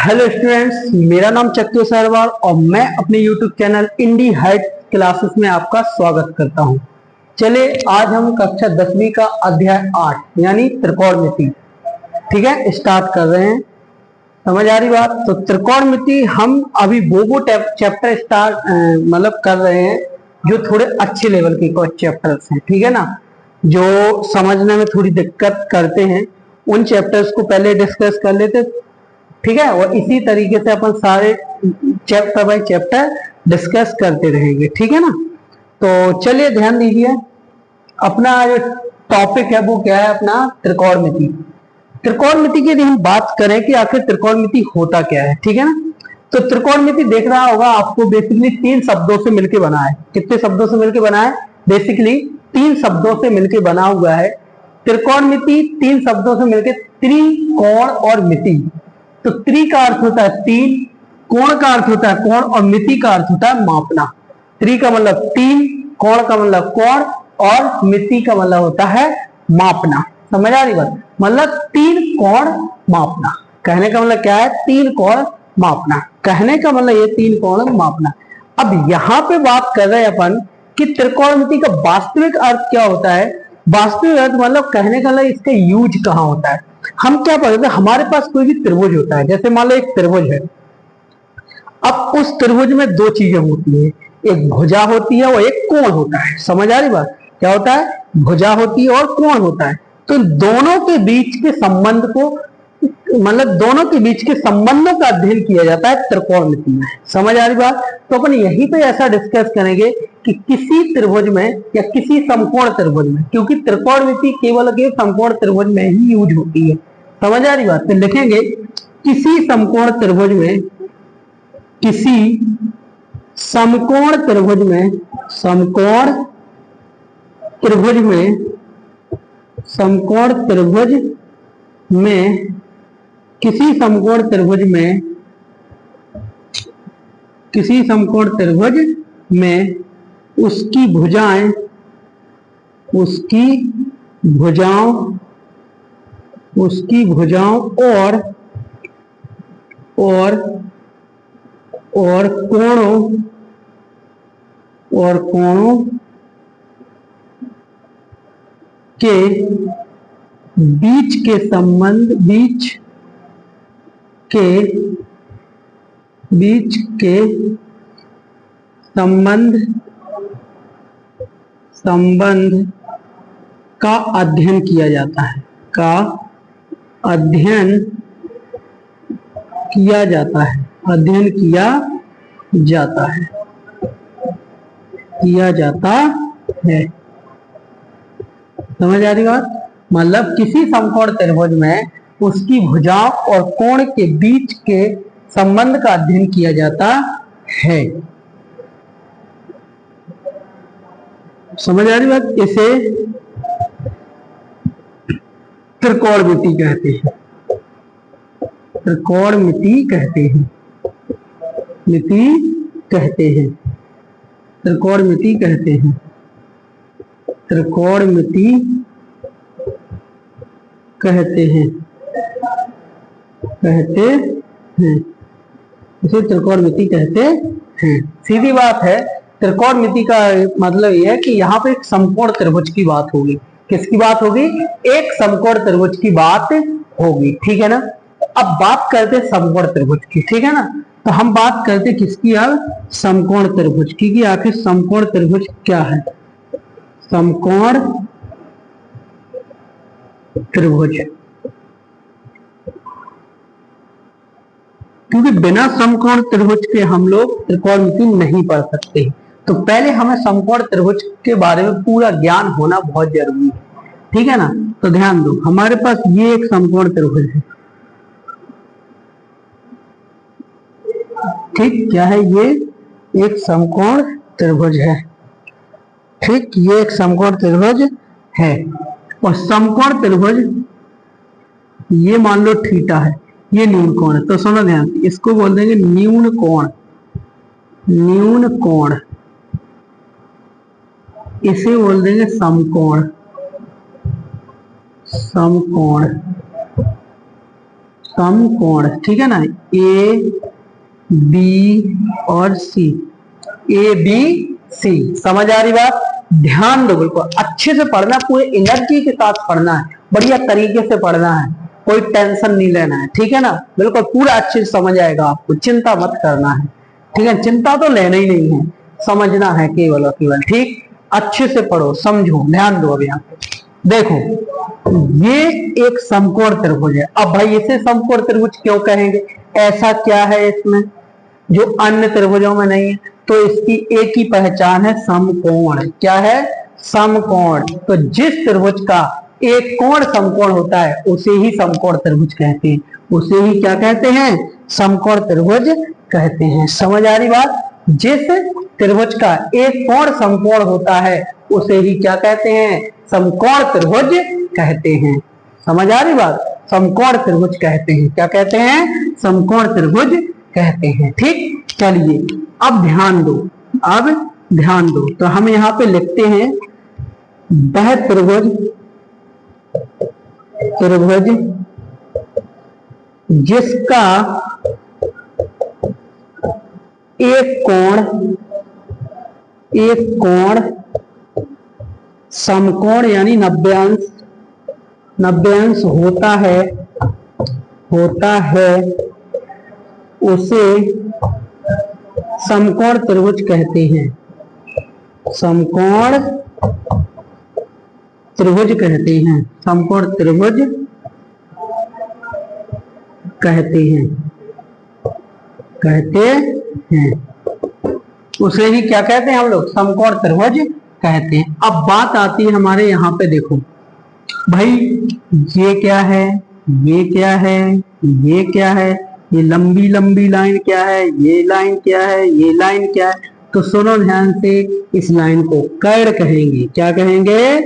Hello students, मेरा नाम चक्की सरवार और मैं अपने YouTube चैनल इंडी हाइट क्लासेस में आपका स्वागत करता हूं। चलिए आज हम कक्षा 10वीं का अध्याय 8 यानी त्रिकोणमिति ठीक है स्टार्ट कर रहे हैं। समझ आ रही बात? तो त्रिकोणमिति हम अभी वो चैप्टर स्टार्ट मतलब कर रहे हैं जो थोड़े अच्छे लेवल के चैप्टर्स हैं, ठीक है ना, जो समझने में थोड़ी दिक्कत करते हैं उन चैप्टर्स को पहले डिस्कस कर लेते, ठीक है। और इसी तरीके से अपन सारे चैप्टर बाय चैप्टर डिस्कस करते रहेंगे, ठीक है ना। तो चलिए ध्यान दीजिए, अपना जो टॉपिक है वो क्या है, अपना त्रिकोणमिति। त्रिकोणमिति की यदि हम बात करें कि आखिर त्रिकोणमिति होता क्या है, ठीक है ना, तो त्रिकोणमिति देख रहा होगा आपको बेसिकली 3 शब्दों से मिलकर बना है। कितने शब्दों से मिलकर बना है? बेसिकली 3 शब्दों से मिलकर बना हुआ है त्रिकोणमिति। 3 शब्दों से मिलकर त्रिकोण और मिति। तो त्रि का अर्थ होता है 3, कोण का अर्थ होता है कोण और मिति का अर्थ होता है मापना। त्रि का मतलब 3, कोण का मतलब कोण और मिति का मतलब होता है मापना। समझ आ रही बात? मतलब 3 कोण मापना। कहने का मतलब क्या है? 3 कोण मापना। कहने का मतलब ये 3 कोण मापना। अब यहां पे बात कर रहे हैं अपन कि त्रिकोणमिति का वास्तविक अर्थ क्या होता है। वास्तविक अर्थ मतलब कहने का मतलब इसका यूज कहां होता है। हम क्या पढ़ते हैं, हमारे पास कोई भी त्रिभुज होता है, जैसे मान लो एक त्रिभुज है। अब उस त्रिभुज में 2 चीजें होती है, एक भुजा होती है और एक कोण होता है। समझ आ रही बात? क्या होता है? भुजा होती है और कोण होता है। तो दोनों के बीच के संबंध को मतलब दोनों के बीच के संबंधों का अध्ययन किया जाता है त्रिकोणमिति में। समझ आ रही बात? तो अपन यहीं पे ऐसा डिस्कस करेंगे कि किसी त्रिभुज में या किसी समकोण त्रिभुज में, क्योंकि त्रिकोणमिति केवल के समकोण त्रिभुज में ही यूज होती है। समझ आ रही बात? तो लिखेंगे किसी समकोण त्रिभुज में, किसी समकोण त्रिभुज में, समकोण त्रिभुज में, समकोण त्रिभुज में, किसी समकोण त्रिभुज में, किसी समकोण त्रिभुज में उसकी भुजाएं, उसकी भुजाओं, उसकी भुजाओं और कोणों के बीच के संबंध, बीच के संबंध का अध्ययन किया जाता है, का अध्ययन किया जाता है, अध्ययन किया जाता है, किया जाता है। समझ आ रही बात? मतलब किसी समकोण त्रिभुज में उसकी भुजाओं और कोण के बीच के संबंध का अध्ययन किया जाता है। समझ आ रही बात? इसे त्रिकोणमिति कहते हैं, त्रिकोणमिति कहते हैं, मिति कहते हैं, त्रिकोणमिति कहते हैं, त्रिकोणमिति कहते हैं, कहते हैं, इसे त्रिकोणमिति कहते हैं। सीधी बात है, त्रिकोणमिति का मतलब यह है कि यहाँ पे एक समकोण त्रिभुज की बात होगी। किसकी बात होगी? एक समकोण त्रिभुज की बात होगी, ठीक है ना। अब बात करते हैं समकोण त्रिभुज की, ठीक है ना। तो हम बात करते किसकी? अब समकोण त्रिभुज की, कि आखिर समकोण त्रिभुज क्या है। समकोण त्रिभुज, क्योंकि बिना समकोण त्रिभुज के हम लोग त्रिकोणमिति नहीं पढ़ सकते, तो पहले हमें समकोण त्रिभुज के बारे में पूरा ज्ञान होना बहुत जरूरी है, ठीक है ना। तो ध्यान दो, हमारे पास ये एक समकोण त्रिभुज है, ठीक। क्या है ये? एक समकोण त्रिभुज है, ठीक। ये एक समकोण त्रिभुज है और समकोण त्रिभुज ये मान लो थीटा है, ये न्यून कोण है। तो सुनो ध्यान, इसको बोल देंगे न्यून कोण, न्यून कोण। इसे बोल देंगे समकोण, समकोण। समकोण, ठीक है ना, ए बी और सी, ए बी सी। समझ आ रही बात? ध्यान दो, बिल्कुल अच्छे से पढ़ना, पूरे एनर्जी के साथ पढ़ना है, बढ़िया तरीके से पढ़ना है, कोई टेंशन नहीं लेना है, ठीक है ना, बिल्कुल पूरा अच्छे से समझ आएगा आपको, चिंता मत करना है, ठीक है, चिंता तो लेना ही नहीं है, समझना है केवल और केवल, ठीक। अच्छे से पढ़ो, समझो, ध्यान दो। अब यहाँ पे देखो, ये एक समकोण त्रिभुज है। अब भाई इसे समकोण त्रिभुज क्यों कहेंगे? ऐसा क्या है इसमें जो अन्य त्रिभुजों में नहीं है? तो इसकी एक ही पहचान है, समकोण। क्या है? समकोण। तो जिस त्रिभुज का एक कोण समकोण होता है उसे ही समकोण त्रिभुज कहते हैं, उसे ही क्या कहते हैं? समकोण त्रिभुज कहते हैं। समझ आ रही बात? जिस त्रिभुज का एक कोण समकोण होता है उसे ही क्या कहते हैं? समकोण त्रिभुज कहते हैं। समझ आ रही बात? समकोण त्रिभुज कहते हैं। क्या कहते हैं? समकोण त्रिभुज कहते हैं। ठीक, चलिए अब ध्यान दो, अब ध्यान दो। तो हम यहाँ पे लिखते हैं वह त्रिभुज, त्रिभुज जिसका एक कोण समकोण यानी 90 अंश होता है उसे समकोण त्रिभुज कहते हैं। समकोण त्रिभुज कहते हैं। समकोण त्रिभुज कहते हैं, उसे ही क्या कहते हैं हम लोग? समकोण त्रिभुज कहते हैं। अब बात आती है हमारे यहाँ पे, देखो भाई ये क्या है, ये क्या है, ये क्या है, ये लंबी लंबी लाइन क्या है, ये लाइन क्या है, ये लाइन क्या है? तो सुनो ध्यान से, इस लाइन को कैड़ कहेंगे। क्या कहेंगे?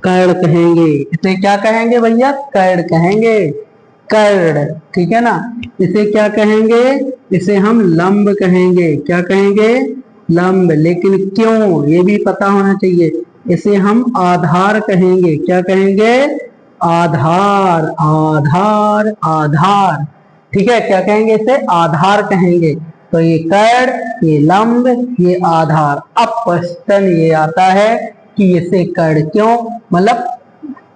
कैड़ कहेंगे। इसे क्या कहेंगे भैया? कैड़ कहेंगे, कैड़, ठीक है ना। इसे क्या कहेंगे? इसे हम लंब कहेंगे। क्या कहेंगे? लंब। लेकिन क्यों, ये भी पता होना चाहिए। इसे हम आधार कहेंगे। क्या कहेंगे? आधार, आधार, आधार, ठीक है। क्या कहेंगे? इसे आधार कहेंगे। तो ये कैड़, ये लंब, ये आधार। अब क्वेश्चन ये आता है कि इसे कैड़ क्यों, मतलब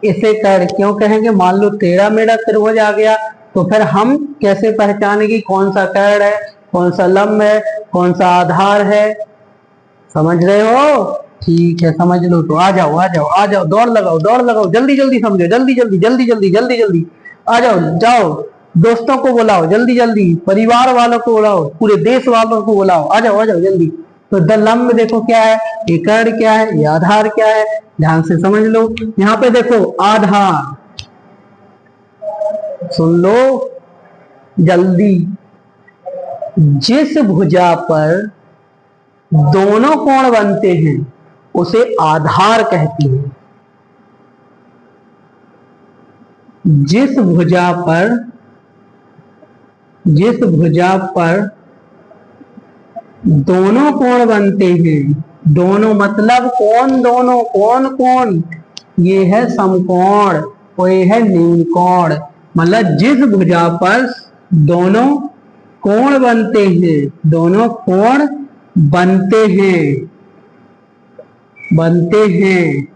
इसे कैड़ क्यों कहेंगे? मान लो टेढ़ा मेढ़ा त्रिभुज आ गया तो फिर हम कैसे पहचानेंगे कौन सा कैड़ है, कौन सा लंब है, कौन सा आधार है? समझ रहे हो? ठीक है, समझ लो। तो आ जाओ, आ जाओ, आ जाओ, दौड़ लगाओ, दौड़ लगाओ, जल्दी जल्दी समझो, जल्दी जल्दी, जल्दी जल्दी, जल्दी जल्दी आ जाओ, जाओ, दोस्तों को बुलाओ, जल्दी जल्दी, परिवार वालों को बुलाओ, पूरे देश वालों को बुलाओ, आ जाओ, आ जाओ जल्दी। तो द लंब देखो क्या है, ये कैड़ क्या है, ये आधार क्या है, ध्यान से समझ लो। यहाँ पे देखो आधार, सुन लो जल्दी, जिस भुजा पर दोनों कोण बनते हैं उसे आधार कहते हैं। जिस भुजा पर दोनों कोण बनते हैं, दोनों मतलब कौन? दोनों कौन? कौन? ये है समकोण और ये है न्यून कोण। मतलब जिस भुजा पर दोनों कोण बनते हैं, दोनों कोण बनते हैं,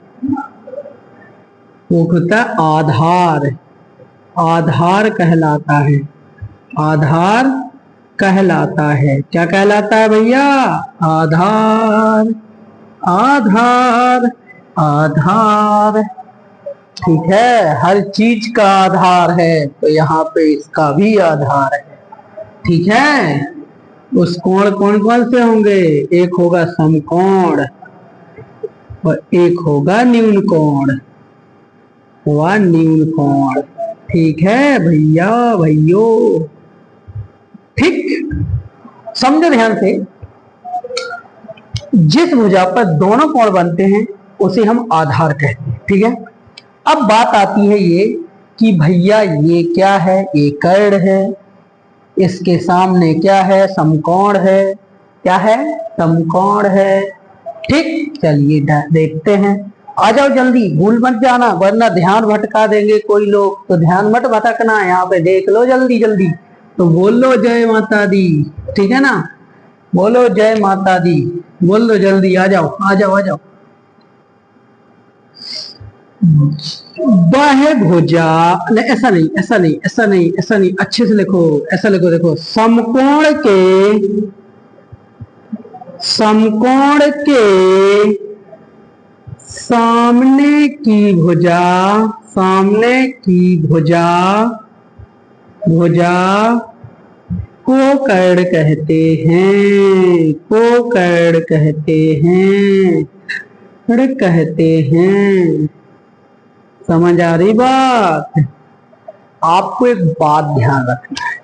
वो होता आधार, आधार कहलाता है, आधार कहलाता है। क्या कहलाता है भैया? आधार, आधार, आधार, ठीक है। हर चीज का आधार है तो यहाँ पे इसका भी आधार है, ठीक है। उस कोण कौन कौन से होंगे? एक होगा समकोण और एक होगा न्यून कोण, हुआ न्यून कोण, ठीक है भैया, भैयो, ठीक। समझो ध्यान से, जिस भुजा पर दोनों कोण बनते हैं उसे हम आधार कहते हैं, ठीक है। अब बात आती है ये कि भैया ये क्या है? ये कैड़ है, इसके सामने क्या है? समकोण है। क्या है? समकोण है, ठीक। चलिए देखते हैं। आ जाओ जल्दी, भूल मत जाना वरना ध्यान भटका देंगे कोई लोग, तो ध्यान मत भटकना, यहाँ पे देख लो जल्दी जल्दी। तो बोल लो जय माता दी, ठीक है ना, बोलो जय माता दी, बोल लो जल्दी, आ जाओ आ जाओ आ जाओ। बाह्य भुजा, नहीं ऐसा नहीं ऐसा नहीं ऐसा नहीं ऐसा नहीं, अच्छे से लिखो, ऐसा लिखो, देखो समकोण के सामने की भुजा, सामने की भुजा, भुजा कोकर्ण कहते हैं, कोकर्ण कहते हैं, कहते हैं। समझ आ रही बात? आपको एक बात ध्यान रखना है,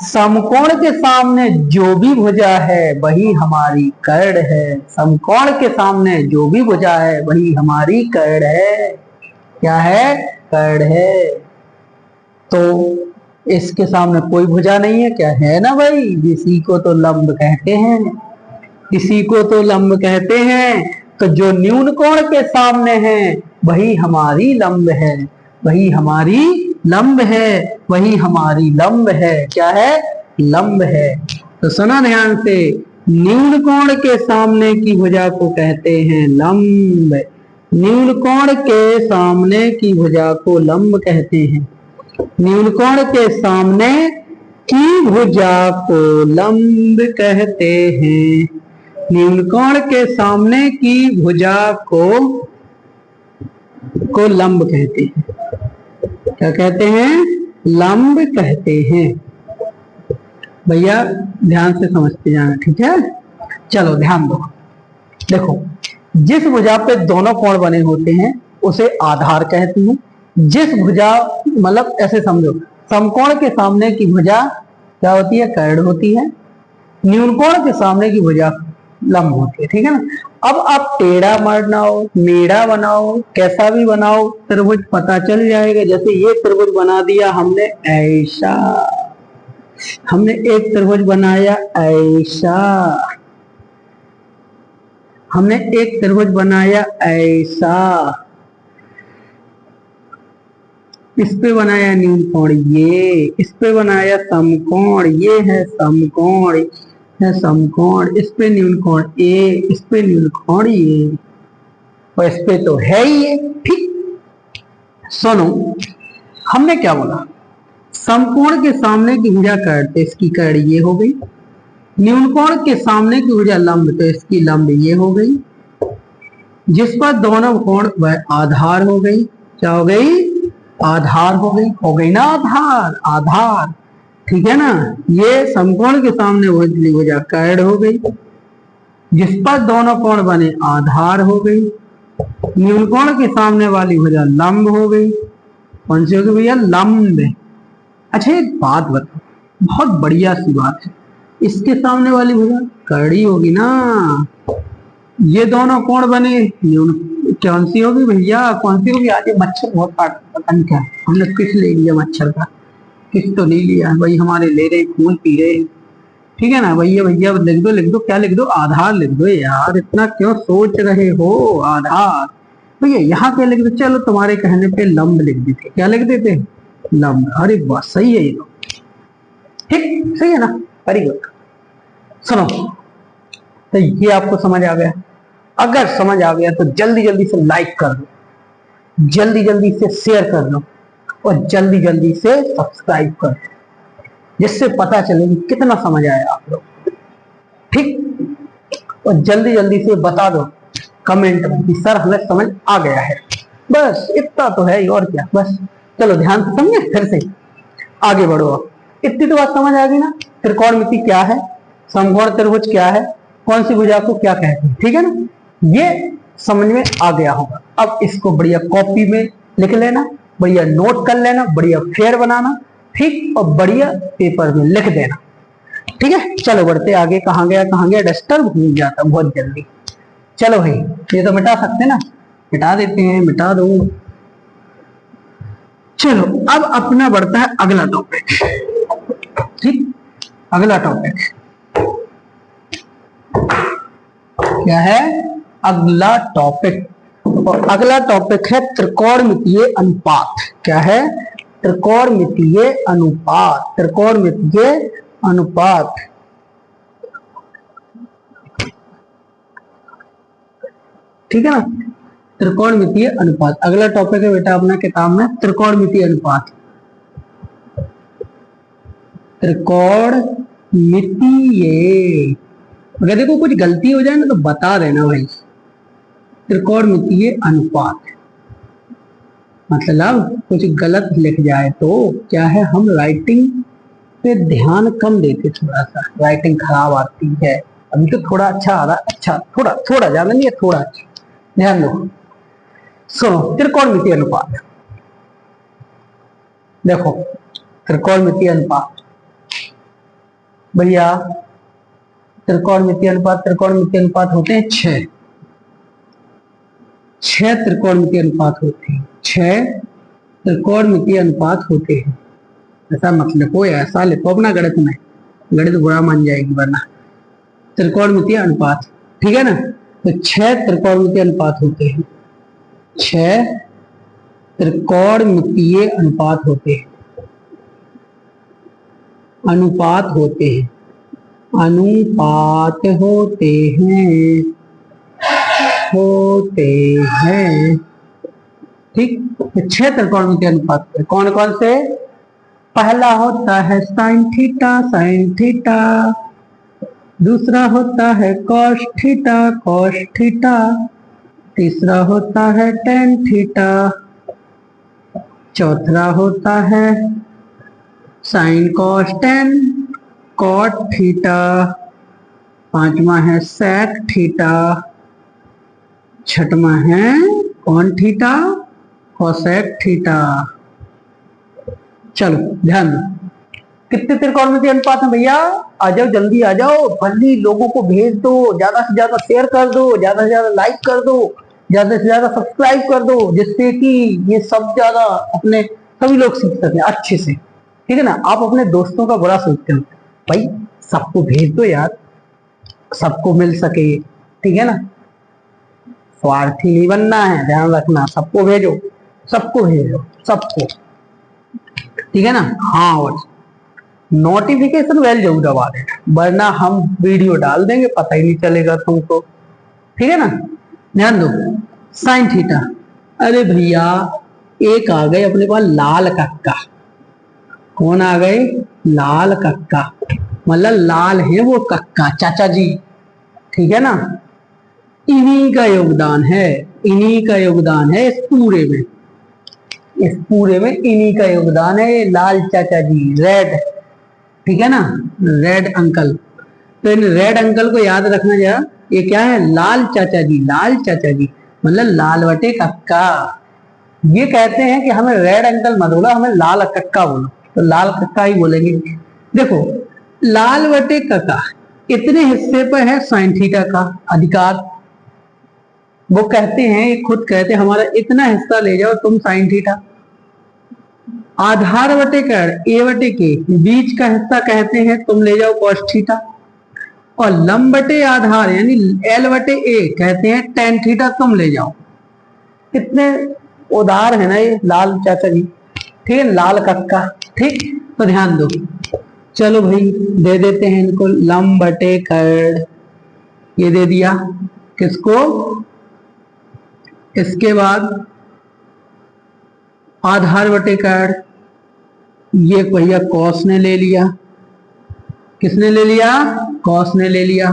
समकोण के सामने जो भी भुजा है वही हमारी कर्ण है, समकोण के सामने जो भी भुजा है वही हमारी कर्ण है। क्या है? कर्ण है। तो इसके सामने कोई भुजा नहीं है, क्या है ना भाई, इसी को तो लंब कहते हैं, इसी को तो लंब कहते हैं। तो जो न्यून कोण के सामने है वही हमारी लंब है, वही हमारी लंब है, वही हमारी लंब है। क्या है? लंब है। तो सुना ध्यान से, न्यून कोण के सामने की भुजा को कहते हैं लंब, न्यून कोण के सामने की भुजा को लंब कहते हैं, न्यून कोण के सामने की भुजा को लंब कहते हैं, न्यून कोण के सामने की भुजा को लंब कहते हैं। क्या कहते हैं? लंब कहते हैं। भैया ध्यान से समझते जाना, ठीक है? चलो ध्यान दो, देखो जिस भुजा पे दोनों कोण बने होते हैं उसे आधार कहते हैं। जिस भुजा, मतलब ऐसे समझो, समकोण के सामने की भुजा क्या होती है? कर्ण होती है। न्यून कोण के सामने की भुजा लंब होती है, ठीक है ना। अब आप टेढ़ा बनाओ, मेढ़ा बनाओ, कैसा भी बनाओ, त्रिभुज पता चल जाएगा। जैसे ये त्रिभुज बना दिया हमने ऐसा, हमने एक त्रिभुज बनाया ऐसा, हमने एक त्रिभुज बनाया ऐसा, इस पे बनाया न्यून कोण ये, इस पे बनाया समकोण, ये है समकोण, है समकोण, इस पे न्यून कोण ए, इस पे न्यून कोण ये, और इस पे तो है ही ये, ठीक। सुनो, हमने क्या बोला, समकोण के सामने की भुजा कर्ण, तो इसकी कर्ण ये हो गई, न्यून कोण के सामने की भुजा लंब, तो इसकी लंब ये हो गई, जिस पर दोनों कोण वह आधार हो गई। क्या हो गई? आधार हो गई, हो गई ना आधार, आधार, ठीक है ना। ये समकोण के सामने भुजा कर्ण हो गई, जिस पर दोनों कोण बने आधार हो गई, न्यून कोण के सामने वाली भुजा लंब हो गई। कौन सी होगी भैया? लंब। अच्छा एक बात बताओ, बहुत बढ़िया सी बात है, इसके सामने वाली भुजा कड़ी होगी ना, ये दोनों कोण बने न्यून, कौन सी होगी भैया? कौन सी होगी? आज मच्छर बहुत काट, पता नहीं क्या हमने किस ले लिया मच्छर का, किस तो नहीं लिया भाई, हमारे ले रहे खून पी रहे, ठीक है ना भैया। भैया लिख दो, लिख दो, क्या लिख दो? आधार लिख दो यार, इतना क्यों सोच रहे हो? आधार भैया, यहाँ क्या लिख दो? चलो तुम्हारे कहने पे लंब लिख देते, क्या लिख देते? लंब। अरे वाह, सही है ये तो, ठीक, सही है ना, वेरी गुड। सुनो, तो ये आपको समझ आ गया? अगर समझ आ गया तो जल्दी जल्दी से लाइक कर दो, जल्दी जल्दी से शेयर कर दो, और जल्दी जल्दी से सब्सक्राइब कर दो, जिससे पता चले कि कितना समझ आया आप लोग, ठीक। और जल्दी जल्दी से बता दो कमेंट में कि सर हमें समझ आ गया है, बस इतना तो है ही, और क्या। बस चलो ध्यान से समझे, फिर से आगे बढ़ो। अब इतनी तो बात समझ आ गई ना, त्रिकोणमिति क्या है, समकोण त्रिभुज क्या है, कौन सी भुजा को क्या कहते हैं, ठीक है ना, ये समझ में आ गया होगा। अब इसको बढ़िया कॉपी में लिख लेना, बढ़िया नोट कर लेना, बढ़िया फेयर बनाना, ठीक, और बढ़िया पेपर में लिख देना, ठीक है। चलो बढ़ते आगे, कहाँ गया कहाँ गया, डस्टर भूल जाता बहुत जल्दी। चलो भाई, ये तो मिटा सकते ना, मिटा देते हैं, मिटा दो। चलो अब अपना बढ़ता है अगला टॉपिक, ठीक। अगला टॉपिक क्या है? अगला टॉपिक और अगला टॉपिक है त्रिकोणमितीय अनुपात। क्या है? त्रिकोणमितीय अनुपात। त्रिकोणमितीय अनुपात। ठीक है ना, त्रिकोणमितीय अनुपात अगला टॉपिक है बेटा अपना किताब में, त्रिकोणमितीय अनुपात। त्रिकोणमितीय, अगर देखो कुछ गलती हो जाए ना तो बता देना भाई। त्रिकोणमितीय अनुपात मतलब कुछ गलत लिख जाए तो क्या है, हम राइटिंग पे ध्यान कम देते, थोड़ा सा राइटिंग खराब आती है। अभी तो थोड़ा अच्छा आ रहा, अच्छा थोड़ा थोड़ा ज्यादा नहीं है, थोड़ा अच्छा ध्यान दो। सुनो, त्रिकोणमितीय अनुपात देखो। त्रिकोणमितीय अनुपात भैया, त्रिकोणमितीय अनुपात होते हैं 6 त्रिकोणमितीय अनुपात होते हैं, 6 त्रिकोणमितीय अनुपात होते हैं। ऐसा मत लिखो, ऐसा लिखो अपना गणित में, गणित बुरा मान जाएगी वरना। त्रिकोणमितीय अनुपात, ठीक है ना, तो 6 त्रिकोणमितीय अनुपात होते हैं, 6 त्रिकोणमितीय अनुपात होते हैं, अनुपात होते हैं, अनुपात होते हैं, होते हैं। ठीक, तो 6 त्रिकोणमितीय अनुपात कौन कौन से? पहला होता है साइन थीटा, साइन थीटा। दूसरा होता है कॉस थीटा, कॉस थीटा। तीसरा होता है टेन थीटा। चौथा होता है sine cos tan, cot theta. पांचवा है सेक थीटा। छठवा है कौन थीटा, कोसेक थीटा। चलो ध्यान दो, कितने त्रिकोणमितीय अनुपात है भैया? आ जाओ जल्दी आ जाओ, जल्दी लोगों को भेज दो, ज्यादा से ज्यादा शेयर कर दो, ज्यादा से ज्यादा लाइक कर दो, ज्यादा से ज्यादा सब्सक्राइब कर दो, जिससे कि ये सब ज्यादा अपने सभी लोग सीख सके अच्छे से। ठीक है ना, आप अपने दोस्तों का बुरा सोचते हो भाई, सबको भेज दो यार, सबको मिल सके। ठीक है ना, स्वार्थी नहीं बनना है, ध्यान रखना, सबको भेजो, सबको भेजो, सबको। ठीक है ना, हाँ, और नोटिफिकेशन बेल जरूर दबा देना, वरना हम वीडियो डाल देंगे पता ही नहीं चलेगा तुमको। ठीक है ना, ध्यान दो। साइन थीटा, अरे भैया एक आ गए अपने पास लाल कक्का। कौन आ गए? लाल कक्का, मतलब लाल है वो कक्का, चाचा जी। ठीक है ना, इन्हीं का योगदान है, इन्हीं का योगदान है इस पूरे में, इस पूरे में इन्हीं का योगदान है, लाल चाचा जी, रेड। ठीक है ना, रेड अंकल। तो इन रेड अंकल को याद रखना जरा, ये क्या है? लाल चाचा जी, लाल चाचा जी मतलब लाल बटे कक्का। ये कहते हैं कि हमें रेड अंकल मत बोलो, हमें लाल कक्का बोलो, तो लाल कक्का ही बोलेंगे। देखो, लाल बटे कक्का इतने हिस्से पर है साइन थीटा का अधिकार। वो कहते हैं, ये खुद कहते हैं, हमारा इतना हिस्सा ले जाओ तुम साइन थीटा। आधार बटे कर ए बटे के बीच का हिस्सा कहते हैं तुम ले जाओ कॉस थीटा। और लंब बटे आधार यानी एल बटे ए कहते हैं टेन थीटा, तुम ले जाओ। कितने उदार है ना ये लाल चाचा जी। ठीक है, लाल कक्का। ठीक, तो ध्यान दो। चलो भाई दे देते हैं इनको, लंब बटे कर, ये दे दिया किसको? इसके बाद आधार बटे कर, ये भैया कॉस ने ले लिया। किसने ले लिया? कॉस ने ले लिया।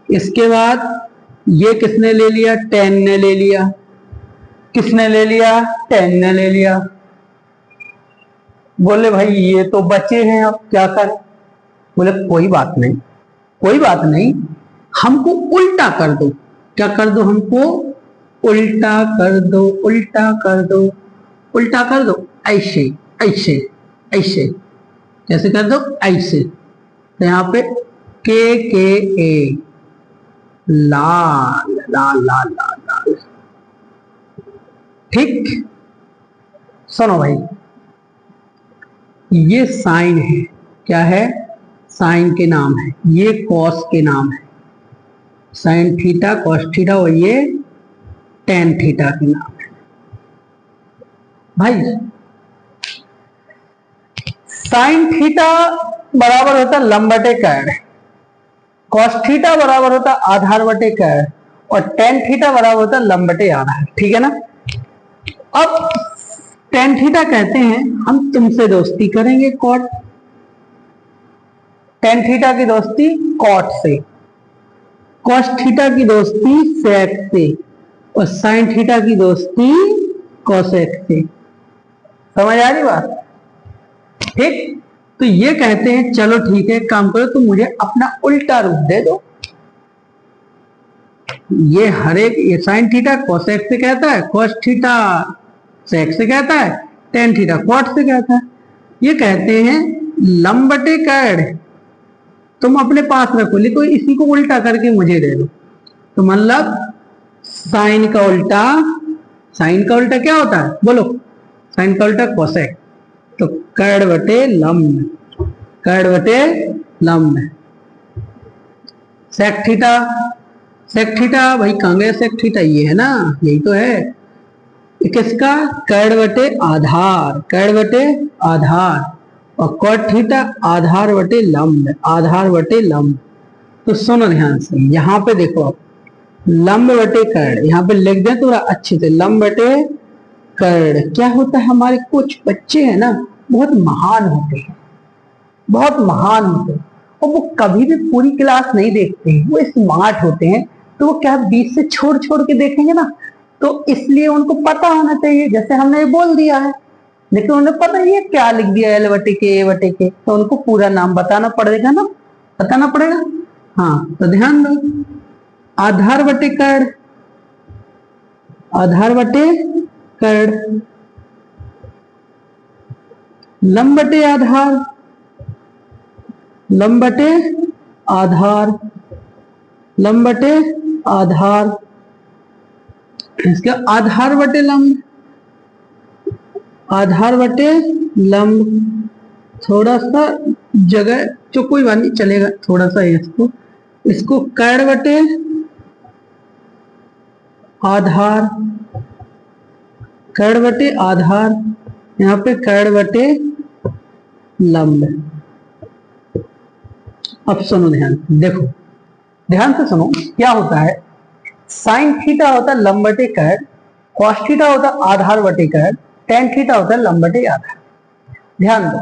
इसके बाद ये किसने ले लिया? टेन ने ले लिया। किसने ले लिया? टेन ने ले लिया। बोले भाई ये तो बचे हैं, अब क्या कर? बोले कोई बात नहीं, कोई बात नहीं, हमको उल्टा कर दो। क्या कर दो? हमको उल्टा कर दो, उल्टा कर दो, उल्टा कर दो। ऐसे ऐसे ऐसे, कैसे कर दो? ऐसे। तो यहाँ पे के ए, लाल लाल लाल लाल लाल। ठीक, सुनो भाई, ये साइन है, क्या है? साइन के नाम है, ये कॉस के नाम है। साइन थीटा कॉस थीटा, और ये टेन थीटा के नाम है। भाई साइन थीटा बराबर होता है लंब बटे कैड, कॉस थीटा बराबर होता है आधार बटे कैड, और टेन थीटा बराबर होता है लंब बटे आधार। ठीक है ना। अब टेन थीटा कहते हैं हम तुमसे दोस्ती करेंगे कॉट, टेन थीटा की दोस्ती कॉट से, कॉस थीटा की दोस्ती सेक से, और साइन थीटा की दोस्ती कोसेक से। समझ आ रही बात? ठीक। तो ये कहते हैं चलो ठीक है, काम करो तुम मुझे अपना उल्टा रूप दे दो। ये हर एक, ये साइन थीटा कोसेक से कहता है, कोस थीटा सेक से कहता है, टेन थीटा कॉट से कहता है। ये कहते हैं लंब बटे कैड तुम अपने पास रखो, लिखो इसी को उल्टा करके मुझे दे दो। तो मतलब साइन का उल्टा, साइन का उल्टा क्या होता है बोलो? साइन का उल्टा कोसेक, तो कैड बटे लंब, कैड बटे लंब। सेक थीटा, सेक थीटा भाई कहां गया सेक थीटा? ये है ना, यही तो है। किसका? कैड बटे आधार, कैड बटे आधार, और कॉट थीटा आधार बटे लंब, आधार बटे लंब। तो सुनो ध्यान से, यहां पे देखो आप, लंब बटे कैड यहां पे लिख दें थोड़ा अच्छे से, लंब बटे कैड। क्या होता है, हमारे कुछ बच्चे हैं ना बहुत महान होते हैं, बहुत महान होते हैं, और वो कभी भी पूरी क्लास नहीं देखते हैं, वो स्मार्ट होते हैं। तो वो क्या बीच से छोड़ छोड़ के देखेंगे ना, तो इसलिए उनको पता होना चाहिए, जैसे हमने बोल दिया है, लेकिन उन्हें पता ये क्या लिख दिया एल बटे के ए बटे के, तो उनको पूरा नाम बताना पड़ेगा ना, बताना पड़ेगा। हाँ तो ध्यान दो, आधार बटे कैड, आधार बटे कैड, लंब बटे आधार, लंब बटे आधार, लंब बटे आधार, इसका आधार बटे लंब, आधार बटे लंब। थोड़ा सा जगह जो कोई बात नहीं चलेगा, थोड़ा सा इसको, इसको कैड बटे आधार, कैड बटे आधार, यहाँ पे कैड बटे लंब। अब सुनो ध्यान, देखो ध्यान से सुनो क्या होता है। साइन थीटा होता है लंब बटे कैड, कॉस थीटा होता है आधार बटे कैड, टेन थीटा होता है लंब बटे आधार। ध्यान दो,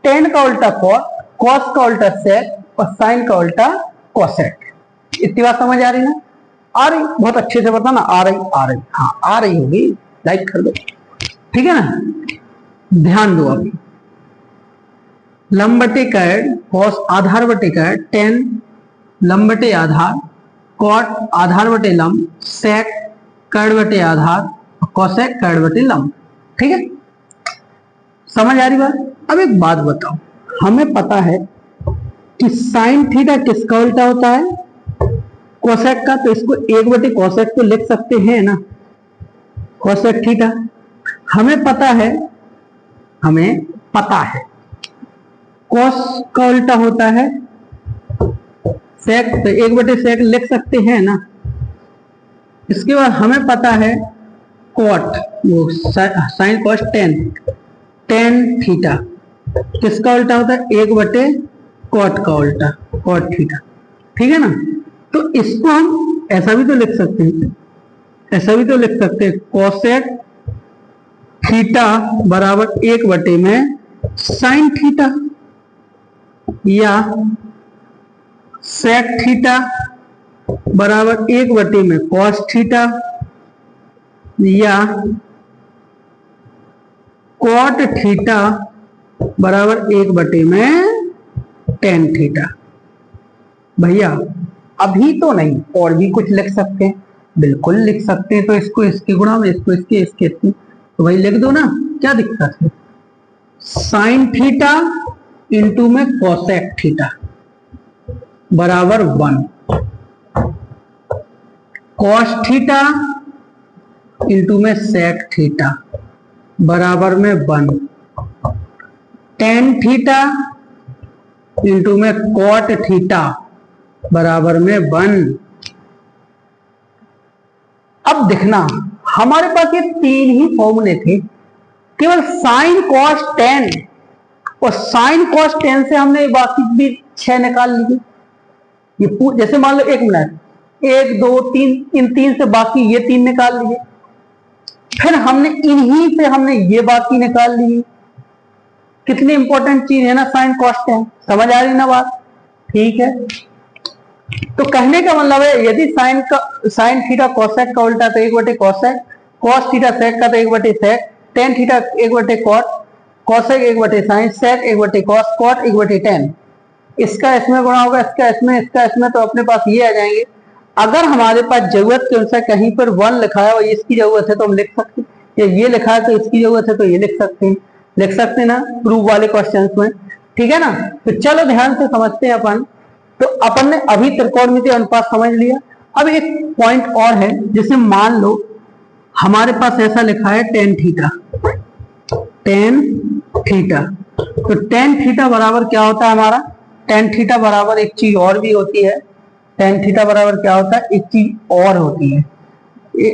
टेन का उल्टा कॉस, कॉस का उल्टा सेक, और साइन का उल्टा कोसेक। इतनी बात समझ आ रही ना? आ रही? बहुत अच्छे से बताना, आ रही? आ रही? हाँ आ रही होगी, लाइक कर दो। ठीक है ना। ध्यान दो अभी, लंब बटे कैड, कॉस आधार बटे कैड, टेन लंब बटे आधार, कॉट आधार बटे लंब, सेक कैड बटे आधार, कोसेक कैड बटे लंब। ठीक है, समझ आ रही बात? अब एक बात बताओ, हमें पता है कि साइन थीटा किसका उल्टा होता है? कोसेक का। तो इसको एक बटे कोसेक तो लिख सकते हैं ना, कोसेक थीटा। हमें पता है, हमें पता है कॉस का उल्टा होता है सेक, तो एक बटे सेक लिख सकते हैं ना। इसके बाद हमें पता है कॉट, वो sign cos ten, tan theta किसका उल्टा होता है? एक बटे कॉट का उल्टा, कॉट थीटा। ठीक है ना। तो इसको हम ऐसा भी तो लिख सकते हैं, ऐसा भी तो लिख सकते हैं, कोसेक थीटा बराबर एक बटे में साइन थीटा, या सेक थीटा बराबर एक बटे में कॉस थीटा, या कॉट थीटा बराबर एक बटे में टेन थीटा। भैया अभी तो नहीं, और भी कुछ लिख सकते हैं, बिल्कुल लिख सकते हैं। तो इसको इसके गुणा में, इसको इसके, इसके इसके, तो भाई लिख दो ना, क्या दिक्कत है। साइन थीटा इंटू में कोसेक थीटा बराबर 1, कॉस थीटा इंटू में सेक थीटा बराबर में 1, टेन थीटा इंटू में कॉट थीटा बराबर में 1। अब देखना, हमारे पास ये तीन ही फॉर्मूले थे, केवल साइन कॉस टेन और साइन कॉस टेन से हमने बाकी भी 6 निकाल लिए। ये जैसे मान लो 1 मिनट, 1 2 3, इन 3 से बाकी ये 3 निकाल लिए, फिर हमने इन्हीं से हमने ये बाकी निकाल लिए। कितनी इंपॉर्टेंट चीज है ना साइन कॉस टेन, समझ आ रही ना बात? ठीक है, तो कहने का मतलब है यदि साइन थीटा कोसेक का उल्टा तो 1/cosec, कॉस थीटा सेक का तो 1/sec, tan theta 1/cot, cosec 1/sin, सेक 1/cos, कॉट 1/tan। इसका इसमें गुणा होगा, इसका इसमें, तो अपने पास ये आ जाएंगे। अगर हमारे पास जरूरत के अनुसार कहीं पर 1 लिखा है और इसकी जरूरत है तो हम लिख सकते हैं, या ये लिखा है तो इसकी जरूरत है तो ये लिख सकते हैं ना प्रूफ वाले क्वेश्चंस में। ठीक है ना, तो चलो ध्यान से समझते हैं अपन। तो अपन ने अभी त्रिकोणमितीय अनुपात समझ लिया। अब एक पॉइंट और है, जैसे मान लो हमारे पास ऐसा लिखा है टेन थीटा, तो टेन थीटा बराबर क्या होता है हमारा? टेन थीटा बराबर एक चीज और भी होती है, टेन थीटा बराबर क्या होता है? एक चीज और होती है।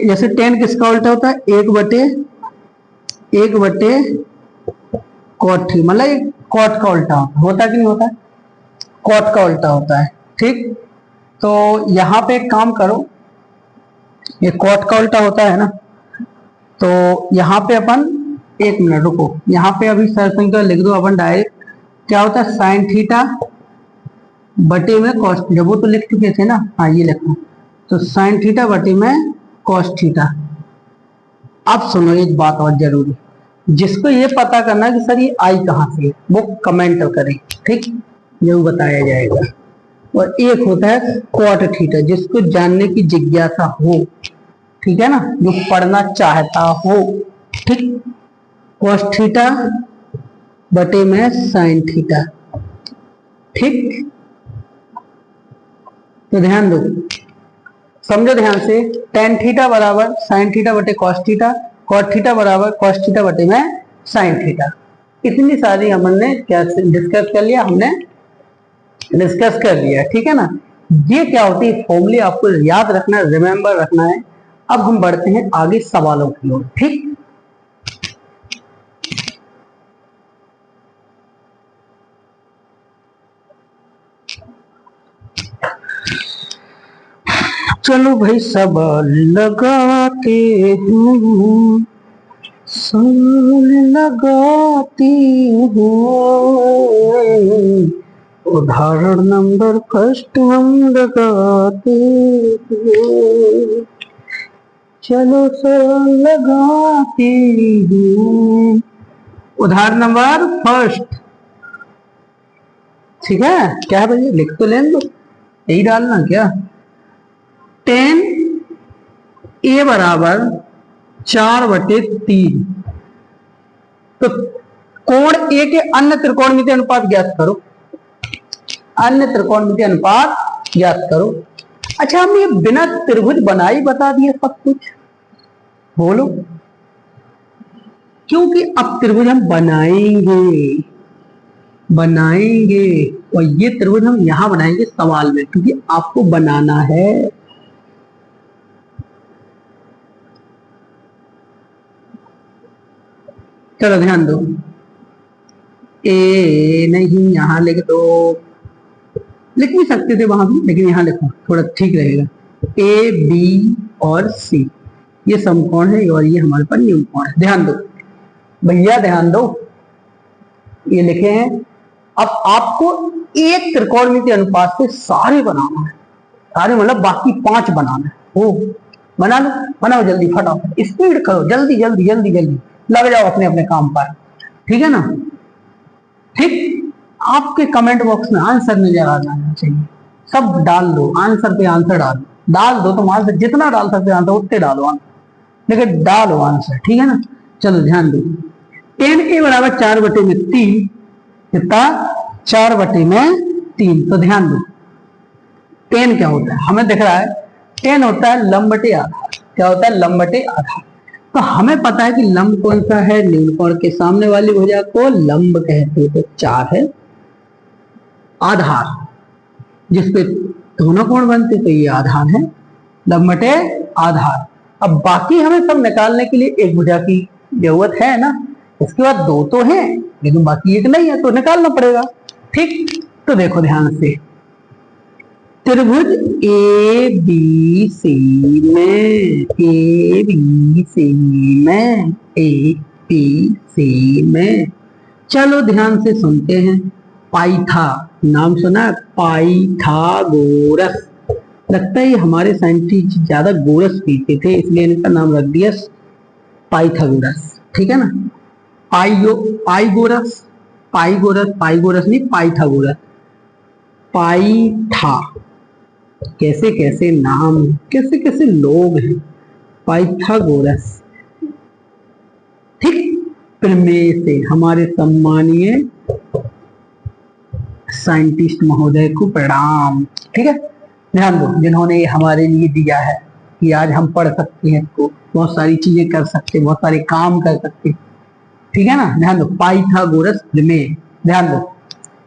जैसे टेन किसका उल्टा होता है? 1/cot थी, मतलब कॉट का उल्टा होता कि नहीं होता? कॉट का उल्टा होता है। ठीक, तो यहां पे एक काम करो, ये कॉट का उल्टा होता है ना, तो यहां पे अपन 1 मिनट रुको, यहां पे अभी सरसंख्या लिख दो अपन डायरेक्ट। क्या होता है? साइन थीटा बटे में कॉस थीटा, वो तो लिख चुके थे ना, हाँ ये लिखो, तो साइन थीटा बटे में कॉस थीटा। अब सुनो एक बात और जरूरी, जिसको ये पता करना है कि सर ये आई कहां से है, वो कमेंट करें, ठीक, जरूर बताया जाएगा। और एक होता है कॉट थीटा, जिसको जानने की जिज्ञासा हो, ठीक है ना, जो पढ़ना चाहता हो, ठीक, कॉस थीटा बटे में साइन थीटा। ठीक, तो ध्यान दो, समझो ध्यान से, टेन थीटा बराबर साइन थीटा बटे कॉस थीटा, कॉट थीटा बराबर कॉस थीटा बटे में साइन थीटा। इतनी सारी हमने क्या डिस्कस कर लिया, हमने डिस्कस कर लिया, ठीक है ना। ये क्या होती है फॉर्मूले, आपको याद रखना है, रिमेंबर रखना है। अब हम बढ़ते हैं आगे सवालों की ओर। ठीक, चलो भाई सवाल लगाते हैं, सवाल लगाती हूँ, उदाहरण नंबर फर्स्ट हम लगाते हैं, चलो सवाल लगाते हैं, उदाहरण नंबर फर्स्ट। ठीक है, क्या है भैया, लिख तो लें दो, यही डालना क्या? टेन ए बराबर 4/3, तो कोण ए के अन्य त्रिकोणमितीय अनुपात ज्ञात करो, अन्य त्रिकोणमितीय अनुपात ज्ञात करो। अच्छा, हम ये बिना त्रिभुज बनाई बता दिए सब कुछ, बोलो, क्योंकि अब त्रिभुज हम बनाएंगे और ये त्रिभुज हम यहां बनाएंगे सवाल में, क्योंकि आपको बनाना है। चलो ध्यान दो, ए नहीं यहां लिख दो, लिख भी सकते थे वहां भी, लेकिन यहां लिखो थोड़ा ठीक रहेगा। ए बी और सी ये समकोण है और ये हमारे पास न्यून कोण है। ध्यान दो भैया, ध्यान दो, ये लिखे हैं। अब आपको एक त्रिकोणमितीय अनुपात से सारे बनाना है, सारे मतलब बाकी 5 बनाना है। ओ बना लो, बनाओ जल्दी, फटाफट स्पीड करो, जल्दी जल्दी जल्दी जल्दी लग जाओ अपने अपने काम पर, ठीक है ना। ठीक, आपके कमेंट बॉक्स में आंसर नजर आ जाना चाहिए, सब डाल दो, आंसर पे आंसर डाल दो, तुम आंसर जितना डाल सकते आंसर उतने डालो आंसर, लेकिन डालो आंसर, ठीक है ना। चलो ध्यान दो, टेन ए बराबर 4/3 कितना? 4/3। तो ध्यान दो, टेन क्या होता है हमें दिख रहा है, टेन होता है लंब बटे आधार। क्या होता है? लंब बटे आधार। तो हमें पता है कि लंब कौन सा है, न्यून कोण के सामने वाली भुजा को लंब कहते हैं, तो 4 है। आधार जिसपे दोनों कोण बनते तो ये आधार है, लंब बटे आधार। अब बाकी हमें सब निकालने के लिए एक भुजा की जरूरत है ना, इसके बाद दो तो हैं लेकिन बाकी एक नहीं है तो निकालना पड़ेगा। ठीक, तो देखो ध्यान से, त्रिभुज ए बी सी में, ए बी सी में, ए बी सी में, चलो ध्यान से सुनते हैं। पाइथा, नाम सुना है? पाइथागोरस, लगता है ये हमारे साइंटिस्ट ज्यादा गोरस पीते थे इसलिए इनका नाम रख दिया पाइथागोरस। ठीक है ना, पाइगोरस, पाइगोरस, पाइगोरस नहीं, पाइथागोरस, पाइथा, कैसे कैसे नाम, कैसे कैसे लोग हैं, पाइथागोरस। ठीक, प्रमेय से हमारे सम्मानीय साइंटिस्ट महोदय को प्रणाम। ठीक है, ध्यान दो, जिन्होंने हमारे लिए दिया है कि आज हम पढ़ सकते हैं इसको, बहुत सारी चीजें कर सकते हैं, बहुत सारे काम कर सकते हैं। ठीक है ना, ध्यान दो, पाइथागोरस प्रमेय, ध्यान दो,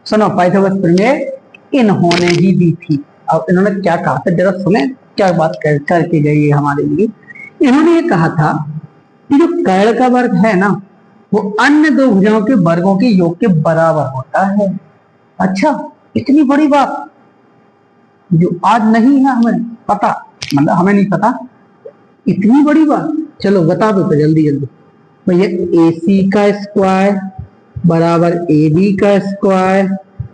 सुनो, पाइथागोरस प्रमेय इन्होंने ही दी थी। अब इन्होंने क्या कहा था जरा सुने, क्या बात करके गई हमारे लिए। इन्होंने ये कहा था कि जो कर्ण का वर्ग है ना वो अन्य दो भुजाओं के वर्गों के योग के बराबर होता है। अच्छा, इतनी बड़ी बात जो आज नहीं है हमें पता, मतलब हमें नहीं पता, इतनी बड़ी बात, चलो बता दो तो जल्दी जल्दी। भैया ए सी का स्क्वायर बराबर ए बी का स्क्वायर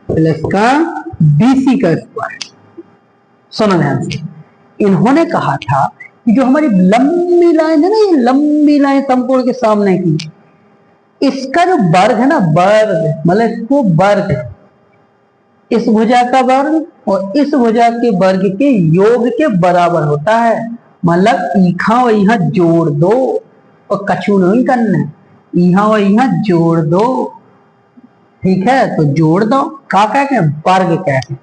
प्लस का बी सी का स्क्वायर। सुनो ध्यान से, इन्होंने कहा था कि जो हमारी लंबी लाइन है ना, ये लंबी लाइन समकोण के सामने की, इसका जो वर्ग है ना, वर्ग मतलब इसको वर्ग, इस भुजा का वर्ग और इस भुजा के वर्ग के योग के बराबर होता है। मतलब ईखा और यहाँ जोड़ दो और कछु नहीं करना, यहाँ और यहाँ जोड़ दो। ठीक है, तो जोड़ दो, क्या कहते हैं, वर्ग कहते हैं।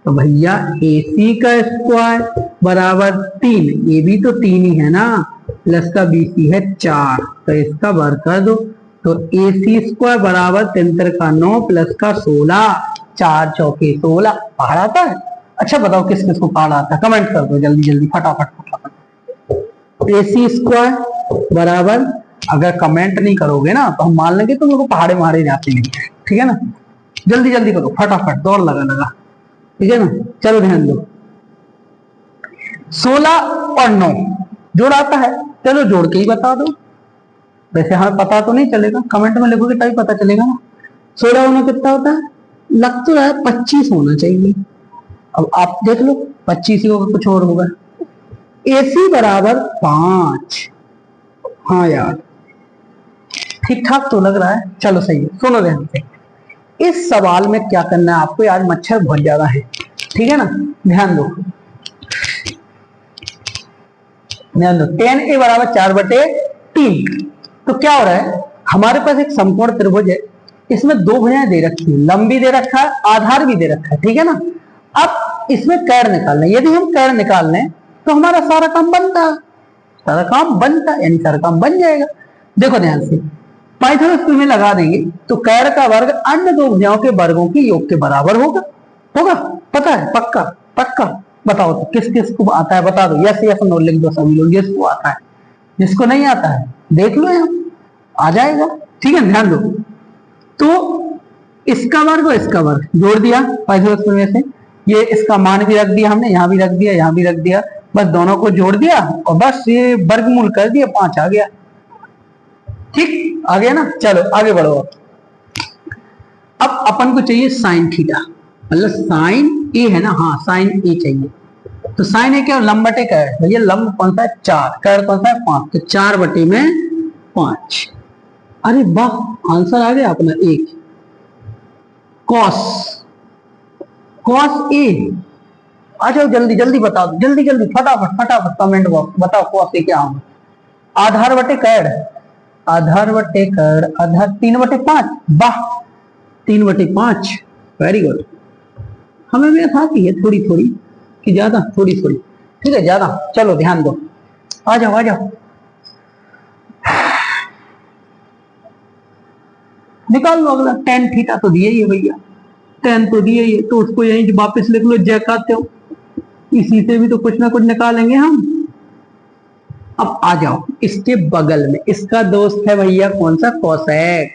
तो भैया ए सी का स्क्वायर बराबर 3, ये भी तो 3 ही है ना, प्लस का बी सी है 4, तो इसका वर्ग कर दो। तो ए सी स्क्वायर बराबर 3 का 9 प्लस का 16, 4 चौके 16, पहाड़ आता है। अच्छा बताओ किस किस को पहाड़ आता है, कमेंट कर दो जल्दी जल्दी, फटाफट फटाफट। ए सी स्क्वायर बराबर, अगर कमेंट नहीं करोगे ना तो हम मान लेंगे तुम लोग पहाड़े मारे जाते हैं। ठीक है ना, जल्दी जल्दी करो फटाफट, दौड़ लगा लगा। ठीक है ना, चलो ध्यान दो, 16 और 9 जोड़ आता है, चलो जोड़ के ही बता दो। वैसे हमें पता तो नहीं चलेगा, कमेंट में लिखोगे तभी पता चलेगा ना। 16 होना कितना होता है, लग तो रहा है 25 होना चाहिए। अब आप देख लो 25 ही होगा, कुछ और होगा। AC बराबर 5, हाँ यार ठीक ठाक तो लग रहा है, चलो सही है। सुनो ध्यान से, इस सवाल में क्या करना है आपको, यार मच्छर बहुत ज्यादा है। ठीक है ना, ध्यान दो, ध्यान दो, 10A बराबर 4/3। तो क्या हो रहा है, हमारे पास एक समकोण त्रिभुज है, इसमें दो भुजाएं दे रखी है, लंबी दे रखा है, आधार भी दे रखा है। ठीक है ना, अब इसमें कर्ण निकालना है, यदि हम कर्ण निकाल लें तो हमारा सारा काम बनता है, सारा काम बनता है, यानी सारा काम बन जाएगा। देखो ध्यान से, पाइथागोरस में लगा देंगे तो कर्ण का वर्ग अन्य दो भुजाओं के वर्गों के योग के बराबर होगा, होगा, पता है, पक्का पक्का। बताओ तो किस किस को आता है, बता दो, यस यस नो लिख दो सभी लोग, जिसको आता है, जिसको नहीं आता है देख लो यहाँ आ जाएगा। ठीक है, ध्यान दो, तो इसका वर्ग और इसका वर्ग जोड़ दिया पाइथागोरस में से, ये इसका मान भी रख दिया हमने, यहाँ भी रख दिया, यहाँ भी रख दिया, बस दोनों को जोड़ दिया और बस ये वर्गमूल कर दिया, 5 आ गया। ठीक, आ गया ना, चलो आगे बढ़ो। अब अपन को चाहिए साइन थीटा, मतलब साइन ए है ना, हाँ साइन ए चाहिए। तो साइन ए क्या, लंब बटे क्या है भैया, लंब कौन सा है 4, कर्ण कौन सा है 5, तो 4/5। अरे वाह, आंसर आ गया अपना 1। कॉस, कॉस ए, आ जाओ जल्दी जल्दी बता दो, जल्दी जल्दी फटाफट फटाफट कमेंट बॉक्स बताओ कॉस ए क्या होगा। आधार बटे कर्ण, आधार बटे कर्ण, आधार 3/5, वाह 3/5, वेरी गुड। हमें में आती है थोड़ी थोड़ी कि ज्यादा, थोड़ी थोड़ी, ठीक है ज्यादा। चलो ध्यान दो, आ जाओ आ जाओ, निकाल लो अगला। tan थीटा तो दिया ही है भैया, tan तो दिया ही है, तो उसको यहीं वापस लिख लो, जैकाते हो, इसी से भी तो कुछ ना कुछ निकालेंगे हम। अब आ जाओ इसके बगल में, इसका दोस्त है भैया कौन सा, कोसेक।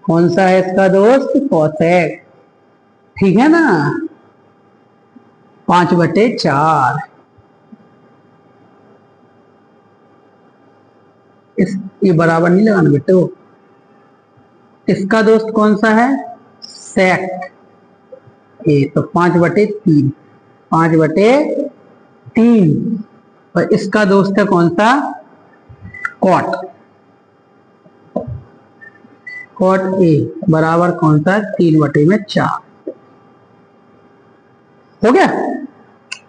कौन सा है इसका दोस्त, कोसेक, ठीक है ना। 5/4। ये बराबर नहीं लगाना बेटो। इसका दोस्त कौन सा है, सेक। ये तो 5/3, 5/3। और इसका दोस्त है कौन सा, कॉट। कॉट ए बराबर कौन सा, 3/4। हो गया।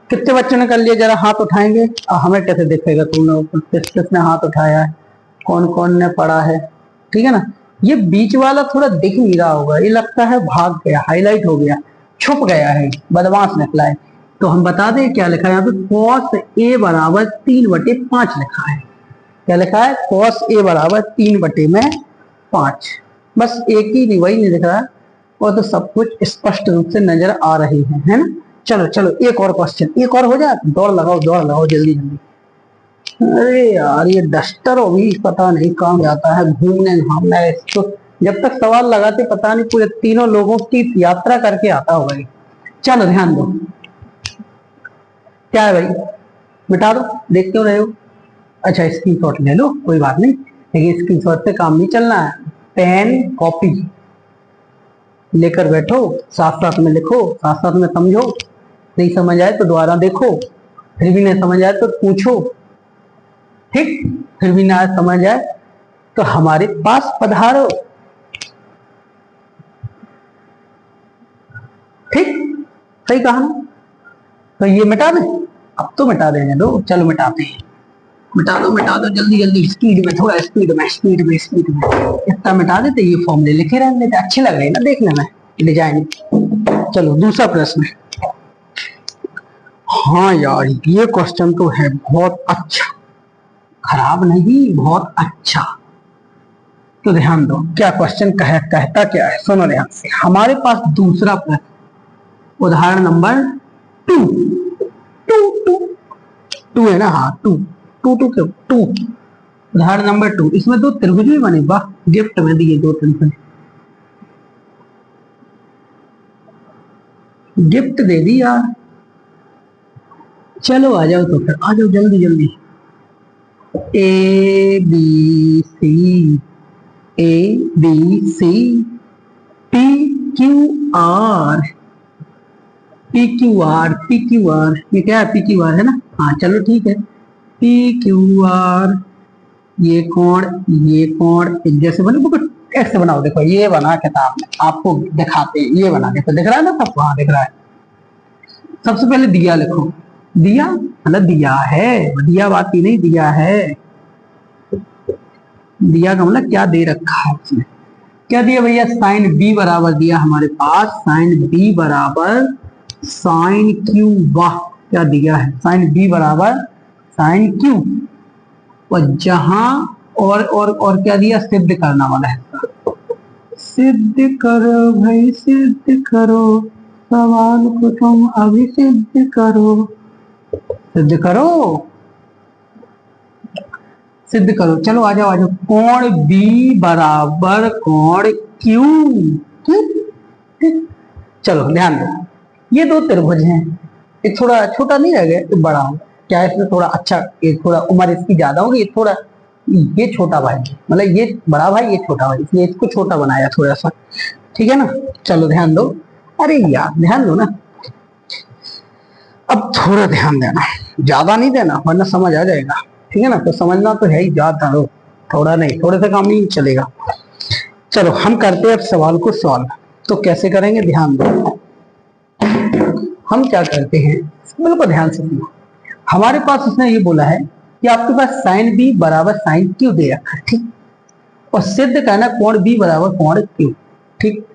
कितने बच्चों ने कर लिया, जरा हाथ उठाएंगे। हमें कैसे दिखेगा, तुम लोग किसने हाथ उठाया है, कौन कौन ने पढ़ा है, ठीक है ना। ये बीच वाला थोड़ा दिख नहीं रहा होगा, ये लगता है भाग गया, हाईलाइट हो गया, छुप गया है, बदमाश निकला है। तो हम बता दें क्या लिखा है यहाँ पे, cos a बराबर 3/5 लिखा है। क्या लिखा है, cos a बराबर 3/5। बस एक ही नहीं, वही नहीं दिख रहा है, और तो सब कुछ स्पष्ट रूप से नजर आ रही है ना। चलो चलो एक और क्वेश्चन, एक और हो जाए, दौड़ लगाओ जल्दी जल्दी। अरे यार ये डस्टर भी पता नहीं कहाँ जाता है घूमने घामना है इसको, जब तक सवाल लगाते पता नहीं पूरे तीनों लोगों की यात्रा करके आता होगा ये। चलो ध्यान दो, क्या है भाई, मिटा दो, देख क्यों रहे हो। अच्छा स्क्रीनशॉट ले लो, कोई बात नहीं, लेकिन स्क्रीनशॉट से काम नहीं चलना है। पेन कॉपी लेकर बैठो, साथ साथ में लिखो, साथ साथ में समझो। नहीं समझ आए तो दोबारा देखो, फिर भी नहीं समझ आए तो पूछो, ठीक। फिर भी ना समझ आए तो हमारे पास पधारो, ठीक। सही कहा ना। तो ये मिटा दें, अब तो मिटा देने दो, चलो मिटाते हैं। मिटा दो जल्दी जल्दी, स्पीड में, थोड़ा स्पीड में। इतना मिटा देते, ये फॉर्मूले लिखे रहने देते, अच्छे लग रहे हैं ना देखने में डिजाइन। चलो दूसरा प्रश्न। हाँ यार ये क्वेश्चन तो है बहुत अच्छा, खराब नहीं, बहुत अच्छा। तो ध्यान दो क्या क्वेश्चन कहता क्या है, सुनो ध्यान से। हमारे पास दूसरा प्रश्न, उदाहरण नंबर 2। टू है ना, हाँ टू। उदाहरण नंबर 2, इसमें 2 त्रिभुज भी बने, वाह, गिफ्ट में दिए 2 त्रिभुज, गिफ्ट दे दी यार। चलो आ जाओ, तो फिर आ जाओ जल्दी जल्दी। ABC PQR, ये क्या है, PQR है ना, हाँ चलो ठीक है। PQR, ये कोण एक जैसे बने, कैसे बनाओ, देखो ये बना किताब में, आपको दिखाते हैं, ये बना, देखो दिख रहा है ना सबको, हाँ दिख रहा है। सबसे पहले दिया लिखो, दिया मतलब दिया है, दिया बात ही नहीं, दिया है। दिया का मतलब क्या दे रखा है उसने, क्या दिया भैया, साइन बी बराबर दिया हमारे पास, साइन बी बराबर साइन क्यू, वाह क्या दिया है, साइन बी बराबर साइन क्यू। और जहां और क्या दिया, सिद्ध करना वाला है, सिद्ध करो भाई सिद्ध करो, सवाल को तुम अभी सिद्ध करो, सिद्ध करो, सिद्ध करो। चलो आ जाओ, कोण बी बराबर कोण क्यू, ठीक। चलो ध्यान दो, ये 2 त्रिभुज हैं, एक थोड़ा छोटा नहीं रह गया, एक बड़ा हो, क्या इसमें थोड़ा अच्छा, ये थोड़ा उम्र इसकी ज्यादा होगी, ये थोड़ा, ये छोटा भाई, मतलब ये बड़ा भाई ये छोटा भाई, इसलिए इसको छोटा बनाया थोड़ा सा, ठीक है ना। चलो ध्यान दो, अरे यार ध्यान दो ना, अब थोड़ा ध्यान देना, ज्यादा नहीं देना वरना समझ आ जाएगा, ठीक है ना। तो समझना तो है ही, ज्यादा हो थोड़ा नहीं, थोड़े से काम नहीं चलेगा। चलो हम करते हैं अब सवाल को सॉल्व, तो कैसे करेंगे ध्यान दो। हम क्या करते हैं, बिल्कुल ध्यान से सुनो। हमारे पास उसने ये बोला है कि आपके पास साइन बी बराबर साइन क्यू दे रखा है, ठीक। और सिद्ध करना कोण बी बराबर कोण क्यू, ठीक।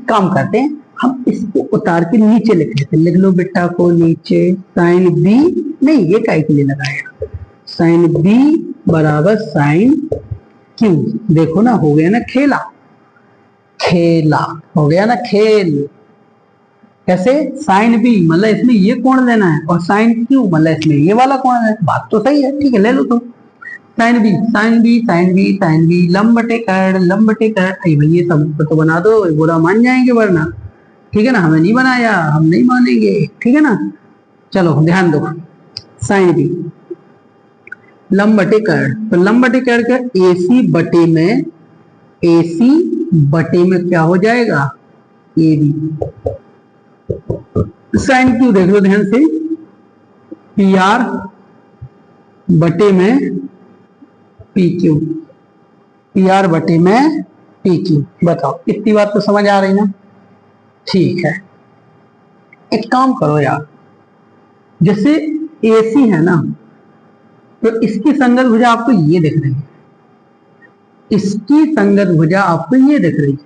काम करते हैं, हम इसको उतार के नीचे लिख लेते हैं, लिख लो बेटा को नीचे, साइन बी नहीं, ये काय के लिए लगाया, साइन बी बराबर साइन क्यू। देखो ना हो गया ना खेला, खेला हो गया ना खेल। कैसे, साइन बी मतलब इसमें ये कोण लेना है, और साइन क्यू मतलब इसमें ये वाला कोण है, बात तो सही है, ठीक है ले लो। तो sine B sine B sine B sine B लंब बटे कर्ण। अरे भाई ये सब तो बना दो, बुरा मान जाएंगे वरना, ठीक है ना, हमें नहीं बनाया, हम नहीं मानेंगे, ठीक है ना। चलो ध्यान दो, साइन बी लंब बटे कर्ण, तो लंब बटे कर्ण का AC बटे में क्या हो जाएगा, AB। साइन क्यू देख लो ध्यान से, PR बटे में PQ, PR बटे में PQ। बताओ इतनी बात तो समझ आ रही ना। ठीक है, एक काम करो यार, जैसे AC है ना, तो इसकी संगत भुजा आपको ये दिख रही है, इसकी संगत भुजा आपको ये दिख रही है,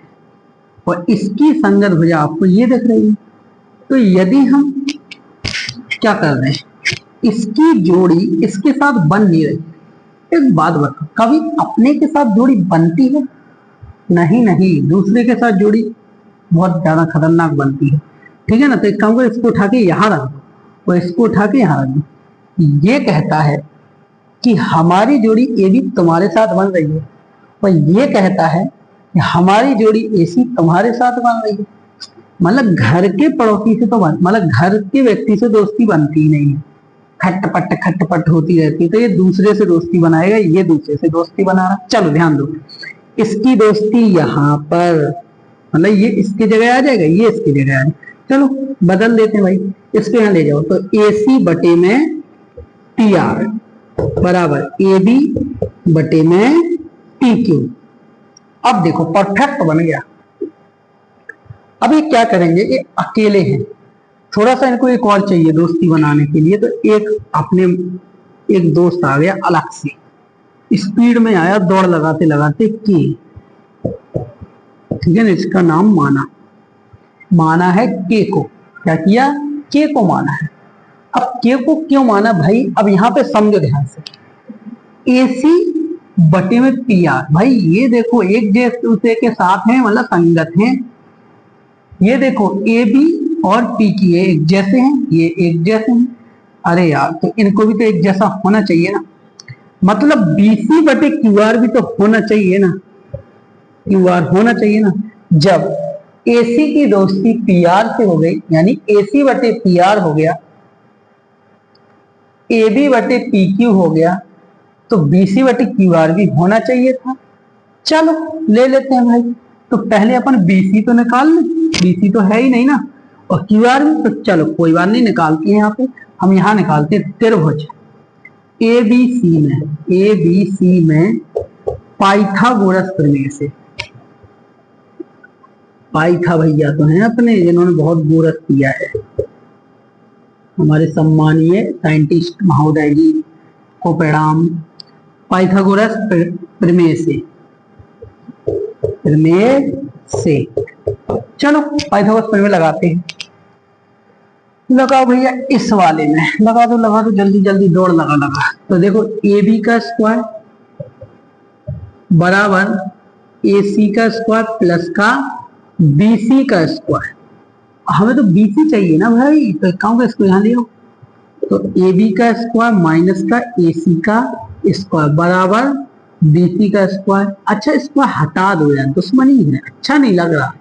और इसकी संगत भुजा आपको ये दिख रही है। तो यदि हम क्या कर रहे हैं, इसकी जोड़ी इसके साथ बन नहीं रही। एक बात बताओ, कभी अपने के साथ जोड़ी बनती है? नहीं नहीं, दूसरे के साथ जोड़ी बहुत ज्यादा खतरनाक बनती है, ठीक है ना। तो एक काम करो, इसको उठा के यहां रख दो और इसको उठा के यहां रख दो। ये कहता है कि हमारी जोड़ी AB तुम्हारे साथ बन रही है, और ये कहता है कि हमारी जोड़ी AC तुम्हारे साथ बन रही है। मतलब घर के पड़ोसी से तो मतलब घर के व्यक्ति से दोस्ती बनती ही नहीं है, खटपट होती रहती है। तो ये दूसरे से दोस्ती बनाएगा, ये दूसरे से दोस्ती बना रहा। चलो ध्यान दो, इसकी दोस्ती यहाँ पर, मतलब ये इसकी जगह आ जाएगा, ये इसकी जगह आ जाएगा। चलो बदल देते हैं भाई, इसको यहाँ ले जाओ। तो AC बटे में PR बराबर AB बटे में PQ। अब देखो परफेक्ट बन गया। अब ये क्या करेंगे, ये अकेले हैं, थोड़ा सा इनको एक और चाहिए दोस्ती बनाने के लिए। तो एक दोस्त आ गया अलग से, स्पीड में आया, दौड़ लगाते लगाते के, ठीक है ना, इसका नाम माना है के को। क्या किया, के को माना है। अब के को क्यों माना भाई, अब यहां पे समझो ध्यान से, AC बटे में PR। भाई ये देखो एक दूसरे के साथ हैं, मतलब संगत हैं। ये देखो AB और PQ ये एक जैसे हैं, ये एक जैसे हैं। अरे यार, तो इनको भी तो एक जैसा होना चाहिए ना, मतलब BC बटे QR भी तो होना चाहिए ना, QR होना चाहिए ना। जब AC की दोस्ती PR से हो गई, यानी AC बटे PR हो गया, AB बटे PQ हो गया, तो BC बटे QR भी होना चाहिए था। चलो ले लेते हैं भाई। तो पहले अपन BC तो निकाल लें, BC तो है ही नहीं ना, और QR भी। तो चलो कोई बात नहीं, निकालते हैं। यहाँ पे हम यहाँ निकालते हैं त्रिभुज ABC में पाइथागोरस प्रमेय से। पाइथा भैया तो हैं अपने, जिन्होंने बहुत गोरस किया है, हमारे सम्मानीय साइंटिस्ट महोदय जी को प्रणाम। पाइथागोरस प्रमेय से चलो पाइथागोरस प्रमेय लगाते हैं। लगाओ भैया, इस वाले में लगा दो जल्दी जल्दी, दौड़ लगा। तो देखो AB का स्क्वायर बराबर AC का स्क्वायर प्लस का BC का स्क्वायर। हमें तो BC चाहिए ना भाई, तो काम का इसको यहाँ ले आओ। तो AB का स्क्वायर माइनस का AC का स्क्वायर बराबर BC का स्क्वायर। अच्छा स्क्वायर हटा दो यार, दुश्मनी है, अच्छा नहीं लग रहा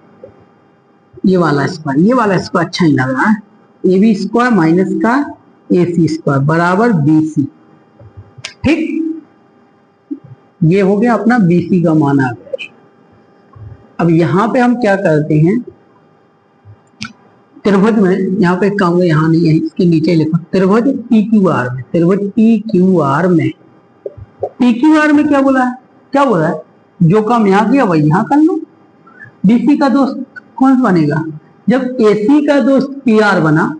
ये वाला स्क्वायर अच्छा नहीं लग रहा है। AB स्क्वायर माइनस का AC स्क्वायर बराबर BC। ठीक, ये हो गया अपना BC का मान आ गया। अब यहां पे हम क्या करते हैं, त्रिभुज में यहाँ पे काम है, यहाँ नहीं है, इसके नीचे लिखो त्रिभुज PQR में। त्रिभुज PQR में क्या बोला है, जो काम यहाँ किया वही यहाँ कर लो। BC का दोस्त कौन सा बनेगा, जब AC का दोस्त PR बना,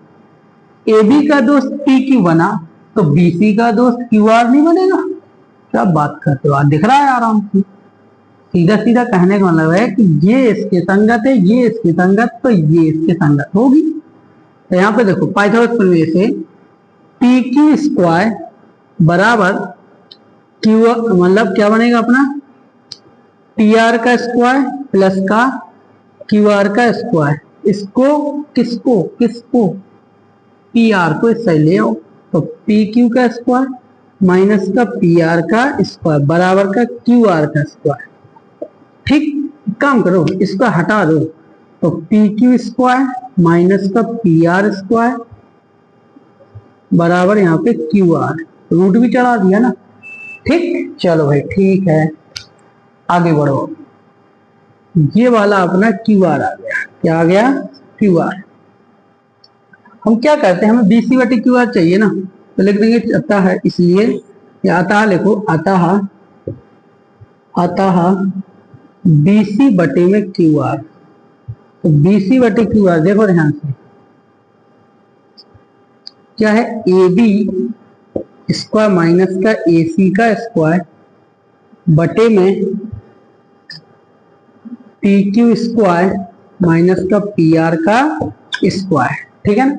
AB का दोस्त PQ बना, तो BC का दोस्त QR नहीं बनेगा। क्या बात करते हो, दिख रहा है आराम से। सीधा सीधा कहने का मतलब है कि ये इसके संगत है, ये इसके संगत, तो ये इसके संगत होगी। तो यहाँ पे देखो पाइथागोरस प्रमेय से PQ स्क्वायर बराबर Q, मतलब क्या बनेगा अपना PR का स्क्वायर प्लस का QR का स्क्वायर। किसको PR को इससे ले आओ, तो PQ का स्क्वायर माइनस का पी आर का स्क्वायर बराबर का क्यू आर का स्क्वायर। ठीक, काम करो, इसको हटा दो, तो पी क्यू स्क्वायर माइनस का पी आर स्क्वायर बराबर यहाँ पे क्यू आर, रूट भी चढ़ा दिया ना। ठीक, चलो भाई ठीक है, आगे बढ़ो। ये वाला अपना क्यू आर आ गया, क्या आ गया? Q R. हम क्या करते हैं, हमें बीसी बटे क्यू आर चाहिए ना, तो लिख देंगे अतः है, इसलिए या अतः लिखो, अतः अतः बीसी बटे में क्यू आर। तो बीसी बटे क्यू आर देखो ध्यान से, क्या है? ए बी स्क्वायर माइनस का ए सी का स्क्वायर बटे में पी क्यू स्क्वायर माइनस का पी आर का स्क्वायर। ठीक है ना?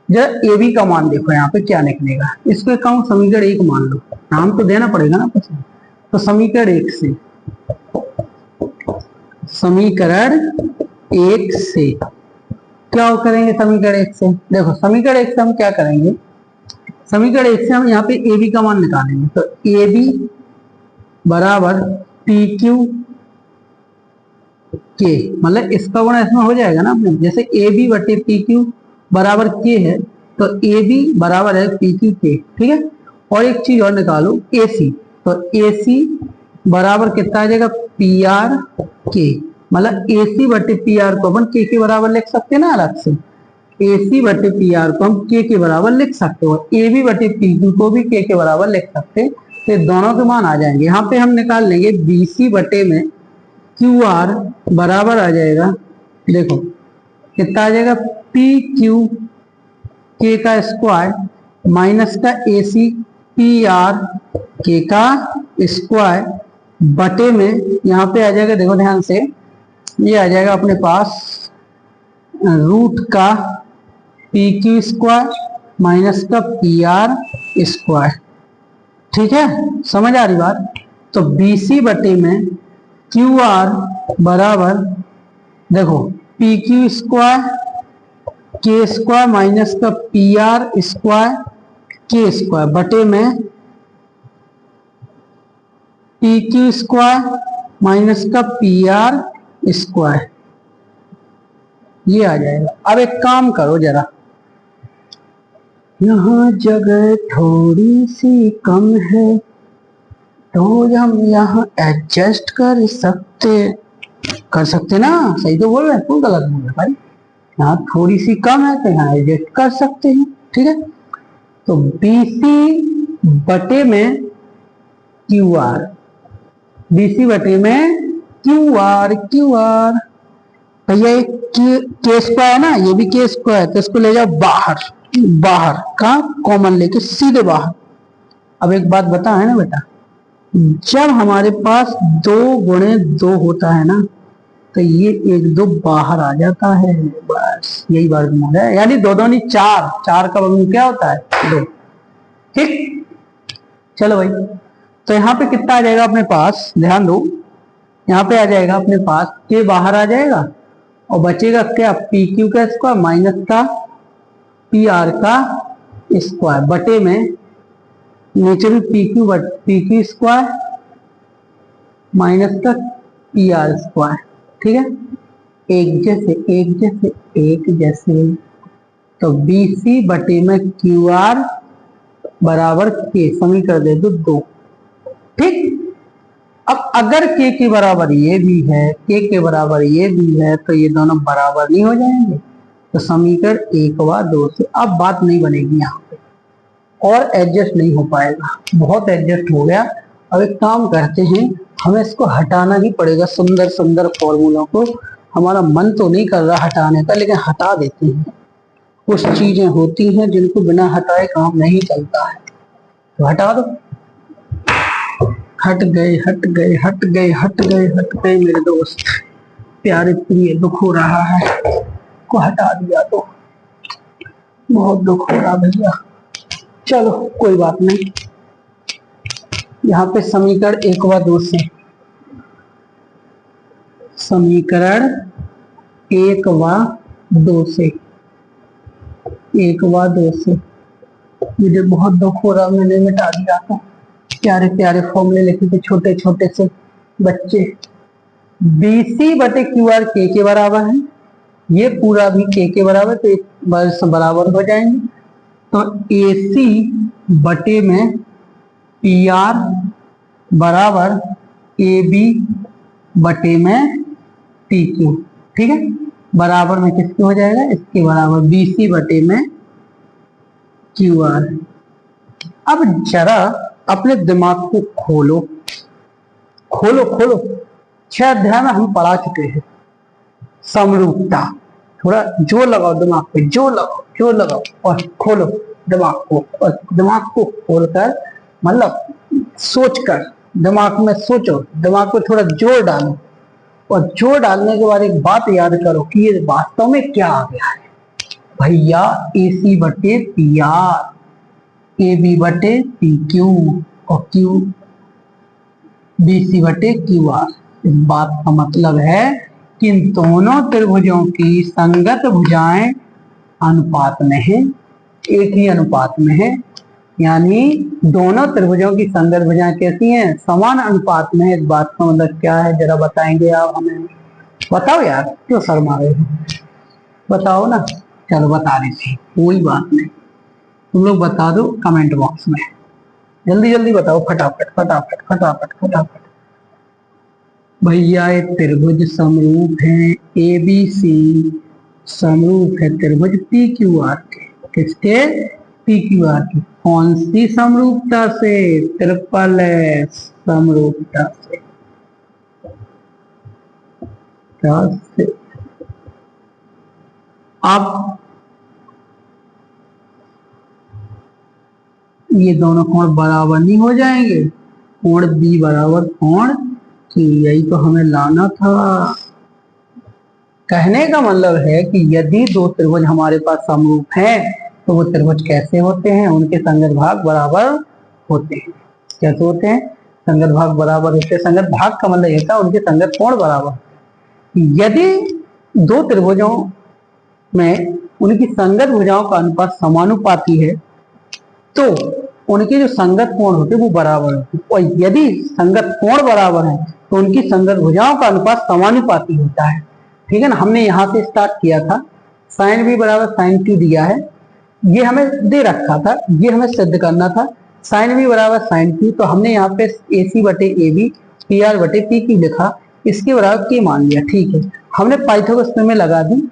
जब ए बी का मान देखो यहाँ पे क्या निकलेगा, इसको कहूँ समीकरण एक मान लो, नाम तो देना पड़ेगा ना कुछ। तो समीकरण एक से, समीकरण एक से क्या करेंगे? समीकरण एक से देखो, समीकरण एक से हम क्या करेंगे? समीकरण एक से हम यहाँ पे ए बी का मान निकालेंगे। तो ए बी बराबर पी क्यू के, मतलब इसका गुणा इसमें हो जाएगा ना अपने, जैसे ए बी बटे पी क्यू बराबर के है, तो ए बी बराबर है पी क्यू के। ठीक है, और एक चीज और निकालो, ए सी। तो ए सी बराबर कितना आ जाएगा? पी आर के, मतलब ए सी बटे पी आर को अपन के बराबर लिख सकते हैं ना अलग से। ए सी बटे पी आर को हम के बराबर लिख सकते हो, ए बी बटे पी क्यू को भी के बराबर लिख सकते हैं। तो दोनों के मान आ जाएंगे। यहाँ पे हम निकाल लेंगे बी सी बटे में क्यू आर बराबर आ जाएगा, देखो कितना आ जाएगा? पी क्यू के का स्क्वायर माइनस का ए सी पी आर के का स्क्वायर बटे में यहाँ पे आ जाएगा, देखो ध्यान से, ये आ जाएगा अपने पास रूट का पी क्यू स्क्वायर माइनस का पी आर स्क्वायर। ठीक है, समझ आ रही बात? तो बी सी बटे में क्यू आर बराबर देखो पी क्यू स्क्वायर के स्क्वायर माइनस का पी आर स्क्वायर के स्क्वायर बटे में पी क्यू स्क्वायर माइनस का पी आर स्क्वायर, ये आ जाएगा। अब एक काम करो जरा, यहाँ जगह थोड़ी सी कम है तो हम यहाँ एडजस्ट कर सकते ना। सही तो बोल रहे हैं, कौन गलत बोल रहे भाई? यहाँ थोड़ी सी कम है तो यहाँ एडजस्ट कर सकते हैं। ठीक है, तो BC बटे में क्यू आर, BC बटे में क्यू आर भैया के स्क्वायर है ना, ये भी के स्क्वायर, तो इसको ले जाओ बाहर, बाहर का कॉमन लेके सीधे बाहर। अब एक बात बता है ना बेटा, जब हमारे पास 2 गुणे 2 होता है ना, तो ये 1 2 बाहर आ जाता है, बस यही वर्गमूल है। यानी 2 दूनी 4, 4 का वर्गमूल क्या होता है? 2। ठीक, चलो भाई, तो यहाँ पे कितना आ जाएगा अपने पास? ध्यान दो, यहाँ पे आ जाएगा अपने पास के बाहर आ जाएगा और बचेगा क्या? पी क्यू का स्क्वायर माइनस का पी आर का स्क्वायर बटे में नीचे भी पी क्यू स्क्वायर माइनस का पी आर स्क्वायर। ठीक है, एक जैसे तो बी सी बटे में क्यू आर बराबर के, समीकरण दे दो 2। ठीक, अब अगर के बराबर ये भी है, के बराबर ये भी है, तो ये दोनों बराबर नहीं हो जाएंगे, तो समीकरण 1 व 2 से अब बात नहीं बनेगी यहाँ पे, और एडजस्ट नहीं हो पाएगा, बहुत एडजस्ट हो गया। अब एक काम करते हैं, हमें इसको हटाना ही पड़ेगा, सुंदर सुंदर फॉर्मूलों को। हमारा मन तो नहीं कर रहा हटाने का, लेकिन हटा देते हैं। कुछ चीजें होती हैं जिनको बिना हटाए काम नहीं चलता है, तो हटा दो। हट गए मेरे दोस्त, प्यारे प्रिय, दुख हो रहा है, को हटा दिया तो बहुत दुख हो रहा भैया। चलो कोई बात नहीं, यहाँ पे समीकरण 1 व 2 से, समीकरण 1 व 2 से मुझे बहुत दुख हो रहा, मैंने मिटा दिया था। प्यारे प्यारे फॉर्मूले लिखे थे छोटे छोटे से बच्चे। BC बटे QR के बराबर है, ये पूरा भी के बराबर, तो एक बस बराबर हो जाएंगे। तो AC बटे में PR बराबर AB बटे में PQ। ठीक है, बराबर में किसके हो जाएगा, इसके बराबर BC बटे में QR। अब जरा अपने दिमाग को खोलो खोलो खोलो। 6 अध्याय में हम पढ़ा चुके हैं समरूपता। थोड़ा जोर लगाओ दिमाग पे, जोर लगाओ और खोलो दिमाग को, और दिमाग को खोलकर मतलब सोच कर, दिमाग में सोचो, दिमाग पे थोड़ा जोर डालो, और जोर डालने के बाद एक बात याद करो कि ये वास्तव में क्या आ गया है भैया। AC बटे PR, AB बटे PQ और BC बटे QR। इस बात का मतलब है कि इन दोनों त्रिभुजों की संगत भुजाएं अनुपात में है, एक ही अनुपात में है। यानी दोनों त्रिभुजों की संगत भुजाएं कैसी हैं, समान अनुपात में है। इस बात का मतलब क्या है, जरा बताएंगे आप हमें? बताओ यार, क्यों शर्मा रहे हो, बताओ ना। चलो बता रही थी, कोई बात नहीं, तुम लोग बता दो कमेंट बॉक्स में, जल्दी जल्दी बताओ, फटाफट फटाफट फटाफट फटाफट। भैया ये त्रिभुज समरूप है, ABC समरूप है त्रिभुज PQR के। किसके? PQR की। कौन सी समरूपता से? ट्रिपल S समरूपता से। अब ये दोनों कोण बराबर नहीं हो जाएंगे, कोण B बराबर कोण Q, यही तो हमें लाना था। कहने का मतलब है कि यदि दो त्रिभुज हमारे पास समरूप हैं तो वो त्रिभुज कैसे होते हैं, उनके संगत भाग बराबर होते हैं। कैसे होते हैं? संगत भाग बराबर होते हैं। संगत भाग का मतलब ये था उनके संगत कोण बराबर। यदि दो त्रिभुजों में उनकी संगत भुजाओं का अनुपात समानुपाती है तो उनके जो संगत कोण होते हैं वो बराबर होते हैं, और यदि संगत कोण बराबर है तो उनकी संगत भुजाओं का अनुपात समानुपाती होता है। ठीक है ना, हमने यहाँ से स्टार्ट किया था, sin B बराबर sin Q दिया है, ये हमें दे रखा था, ये हमें सिद्ध करना था। sin B बराबर sin Q, तो हमने यहाँ पे AC बटे AB, PR बटे PQ लिखा, इसके बराबर K मान लिया। ठीक है, हमने पाइथागोरस में लगा दी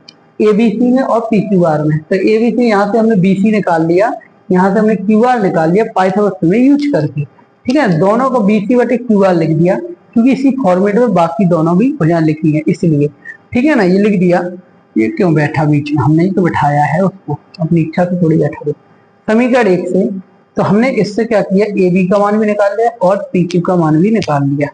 ABC में और PQR में, तो ABC यहाँ से हमने BC निकाल लिया, यहाँ से हमने QR निकाल लिया पाइथागोरस में यूज करके। ठीक है, दोनों को BC बटे QR लिख दिया, क्योंकि इसी फॉर्मेट में बाकी दोनों भी भुजाएं लिखी है इसलिए। ठीक है ना, ये लिख दिया। ये क्यों बैठा बीच में, हमने ही तो बैठाया है उसको, अपनी इच्छा से थोड़ी बैठा दो। समीकरण 1 से तो हमने इससे क्या किया, AB का मान भी निकाल लिया और PQ का मान भी निकाल लिया।